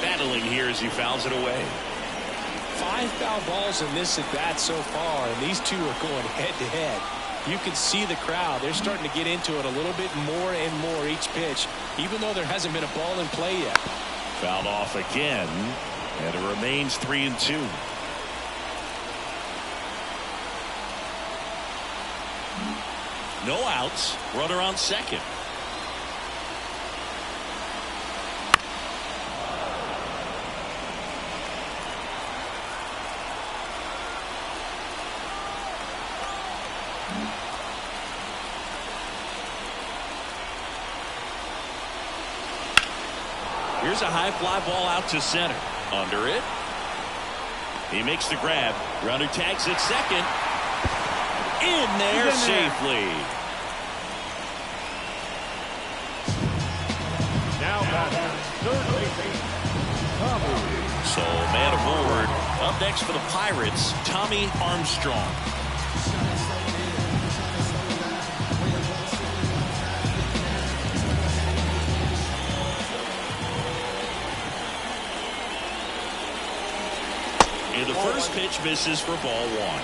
Battling here as he fouls it away. 5 foul balls in this at bat so far, and these two are going head to head. You can see the crowd. They're starting to get into it a little bit more and more each pitch, even though there hasn't been a ball in play yet. Fouled off again, and it remains 3-2. No outs. Runner on second. Here's a high fly ball out to center. Under it. He makes the grab. Runner tags at second. In there safely. Now batting, third baseman, Tommy. So man aboard. Up next for the Pirates, Tommy Armstrong. And the first pitch misses for ball one.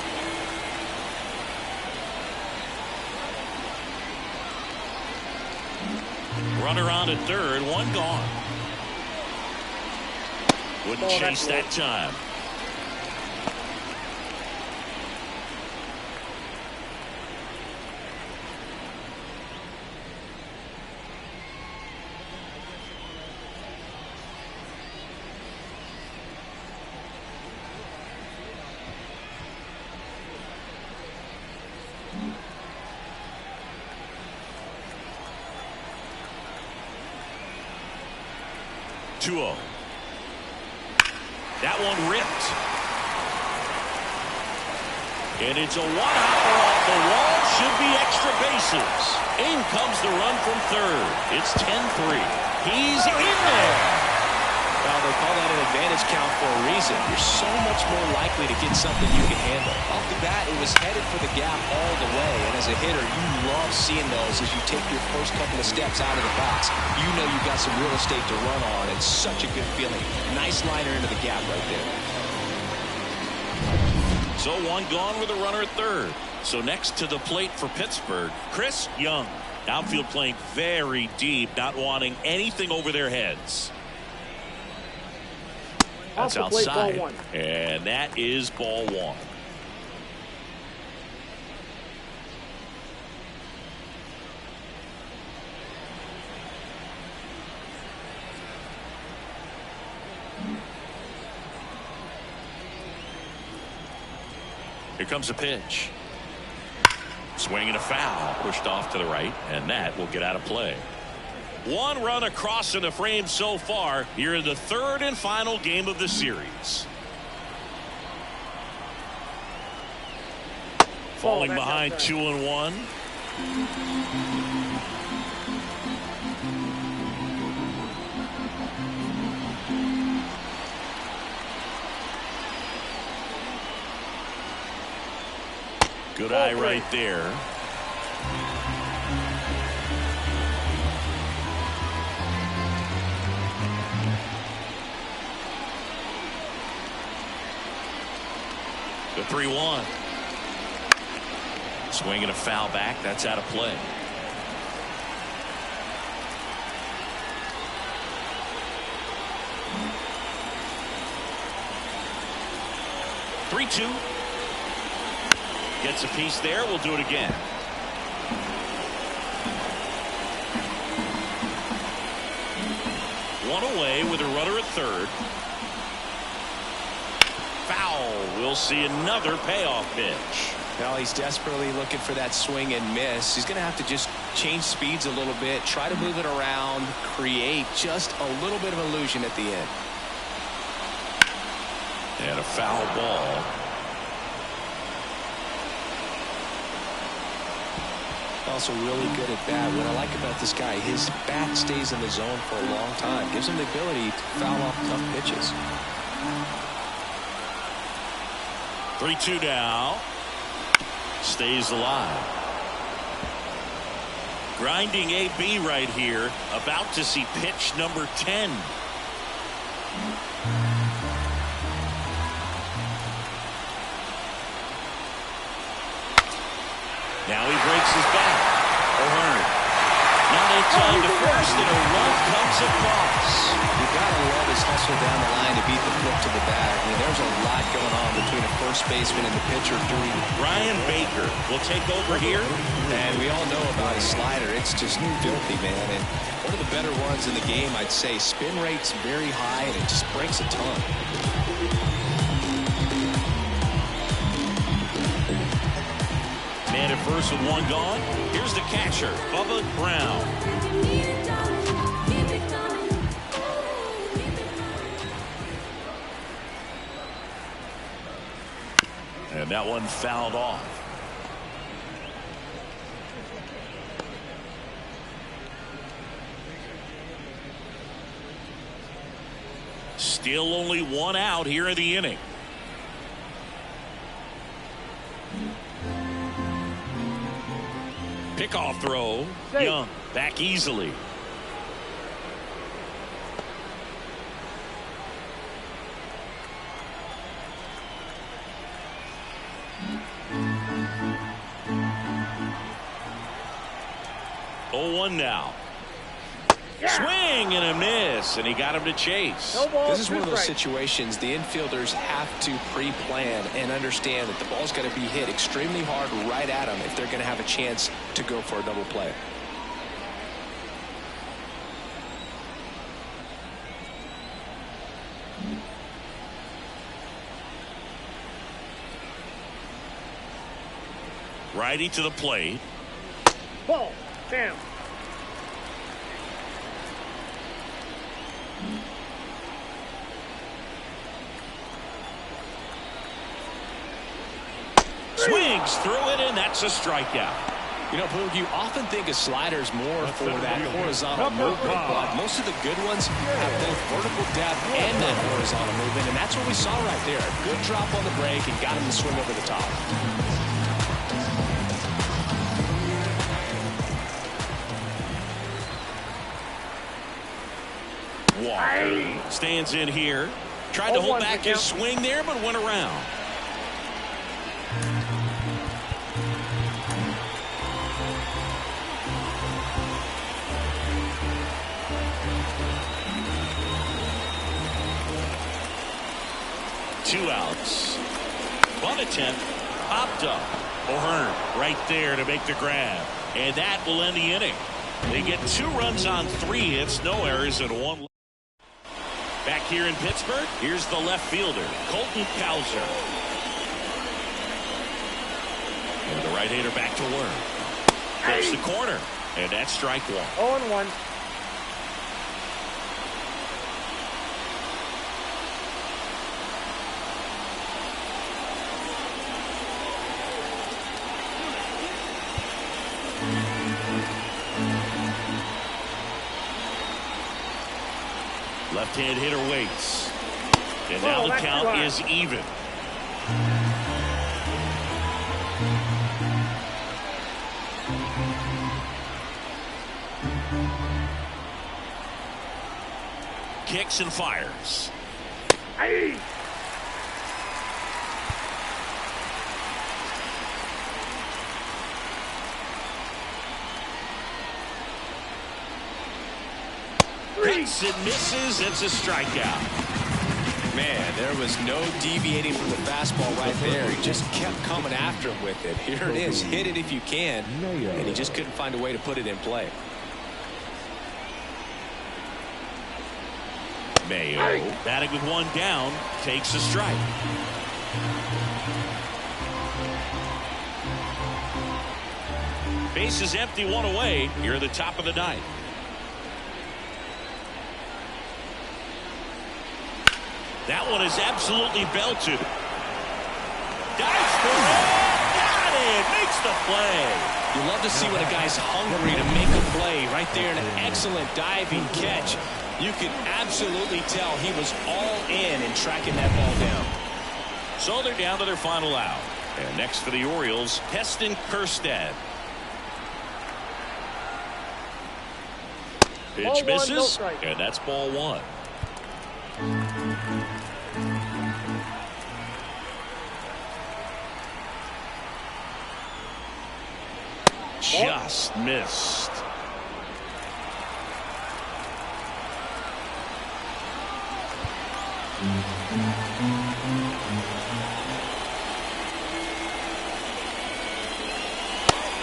Runner on at third, one gone. Wouldn't chase that time. That one ripped. And it's a one-hopper off the wall. Should be extra bases. In comes the run from third. It's 10-3. He's in there. Well, they call that an advantage count for a reason. You're so much more likely to get something you can handle. Off the bat, it was headed for the gap all the way. And as a hitter, you love seeing those as you take your first couple of steps out of the box. You know you've got some real estate to run on. It's such a good feeling. Nice liner into the gap right there. So one gone with a runner at third. So next to the plate for Pittsburgh, Chris Young. Outfield playing very deep, not wanting anything over their heads. That's outside. And that is ball one. Here comes a pitch. Swing and a foul. Pushed off to the right, and that will get out of play. One run across in the frame so far here in the third and final game of the series. Falling behind 2-1. Good eye right there. The 3-1. Swinging a foul back. That's out of play. 3-2. Gets a piece there. We'll do it again. One away with a runner at third. Foul. We'll see another payoff pitch. Well, he's desperately looking for that swing and miss. He's going to have to just change speeds a little bit, try to move it around, create just a little bit of illusion at the end. And a foul ball. Also really good at bat. What I like about this guy, his bat stays in the zone for a long time. Gives him the ability to foul off tough pitches. 3-2 now. Stays alive. Grinding AB right here. About to see pitch number 10. Now he breaks his back. O'Hearn. Not in time to first, and a run comes across. You've got to love his hustle down the line to beat the flip to the bag. I mean, there's a lot going on between a first baseman and the pitcher doing. Ryan Baker will take over here. And we all know about his slider. It's just filthy, man. And one of the better ones in the game, I'd say. Spin rate's very high, and it just breaks a ton. Man at first with one gone. Here's the catcher, Bubba Brown. And that one fouled off. Still only one out here in the inning. Pickoff throw. Young back easily. Oh, 1 now. Swing and a miss, and he got him to chase. This is one of those situations the infielders have to pre-plan and understand that the ball's got to be hit extremely hard right at them if they're going to have a chance to go for a double play. Righty to the plate. Ball. Down. Swings through it, and that's a strikeout. You know, Boog, you often think a slider's more for that horizontal movement, but most of the good ones have both vertical depth and that horizontal movement, and that's what we saw right there. A good drop on the break and got him to swing over the top. Walker stands in here. Tried to hold back his swing there, but went around. Two outs. Bunt attempt popped up. O'Hearn right there to make the grab. And that will end the inning. They get 2 runs on 3 hits, no errors, and 1. Back here in Pittsburgh, here's the left fielder, Colton Cowser. And the right-hander back to work. Hits the corner, and that's strike 1. 0-1. Left-hand hitter waits. And now the count is even. Kicks and fires. Aye. Hits and misses. It's a strikeout. Man, There was no deviating from the fastball right there. He just kept coming after him with it. Here it is. Hit it if you can. And he just couldn't find a way to put it in play. Mayo, batting with one down, takes a strike. Base is empty, one away. Here at the top of the ninth. That one is absolutely belted. Dives for it. Got it. Makes the play. You love to see when a guy's hungry to make a play. Right there, an excellent diving catch. You can absolutely tell he was all in tracking that ball down. So they're down to their final out. And next for the Orioles, Heston Kjerstad. Pitch misses, and that's ball one. Just missed.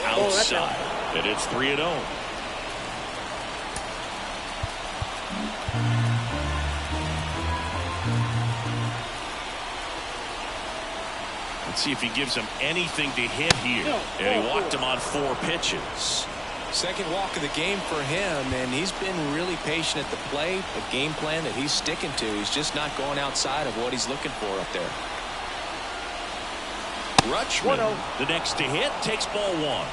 Outside, and it's 3-0. Let's see if he gives him anything to hit here. And he walked him on 4 pitches. Second walk of the game for him, and he's been really patient at the plate. A game plan that he's sticking to. He's just not going outside of what he's looking for up there. Rutschman, the next to hit, takes ball one.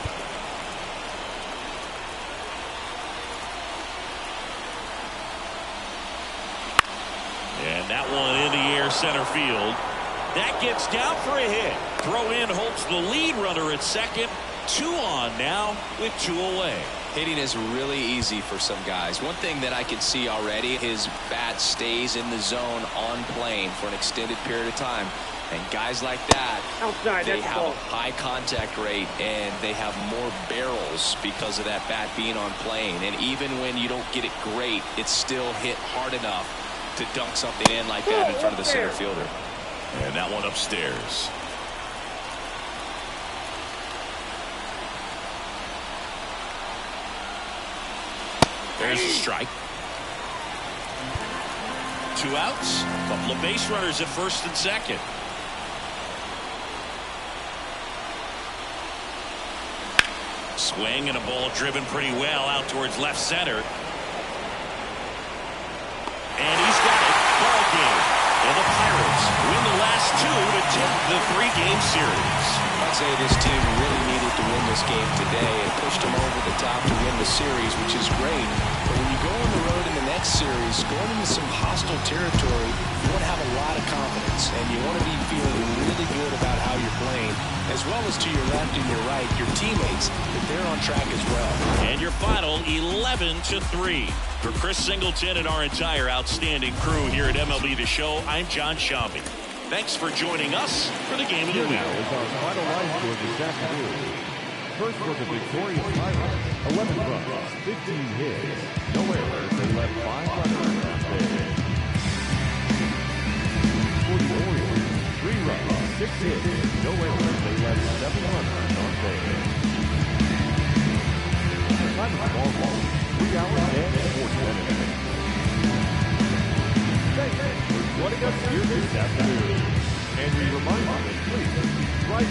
And that one in the air center field. That gets down for a hit. Throw in hopes the lead runner at second. 2 on now with 2 away. Hitting is really easy for some guys. One thing that I can see already, his bat stays in the zone on plane for an extended period of time. And guys like that, they have a high contact rate and they have more barrels because of that bat being on plane. And even when you don't get it great, it's still hit hard enough to dunk something in like that in front of the center fielder. And that one upstairs. There's a strike. 2 outs. Couple of base runners at first and second. Swing and a ball driven pretty well out towards left center. And he's got it. Ball game. And the Pirates win the last 2 to tip the 3-game series. I'd say this team really needed to win this game today and pushed them over the top to win the series, which is great. But when you go on the road in the next series, going into some hostile territory, you want to have a lot of confidence, and you want to be feeling really good about how you're playing, as well as to your left and your right, your teammates, that they're on track as well. And your final 11-3. For Chris Singleton and our entire outstanding crew here at MLB The Show, I'm John Shambi. Thanks for joining us for the game of the week. Now is our final line score this afternoon. First for the victorious Pirates, 11 runs, 15 hits, no errors. They left 5 runners on base. For the Orioles, 3 runs, 6 hits, no errors. They left 7 runners on base. The time of ball game, 3 hours and 40 minutes. Thank you for joining us here this afternoon. And we remind you that please, right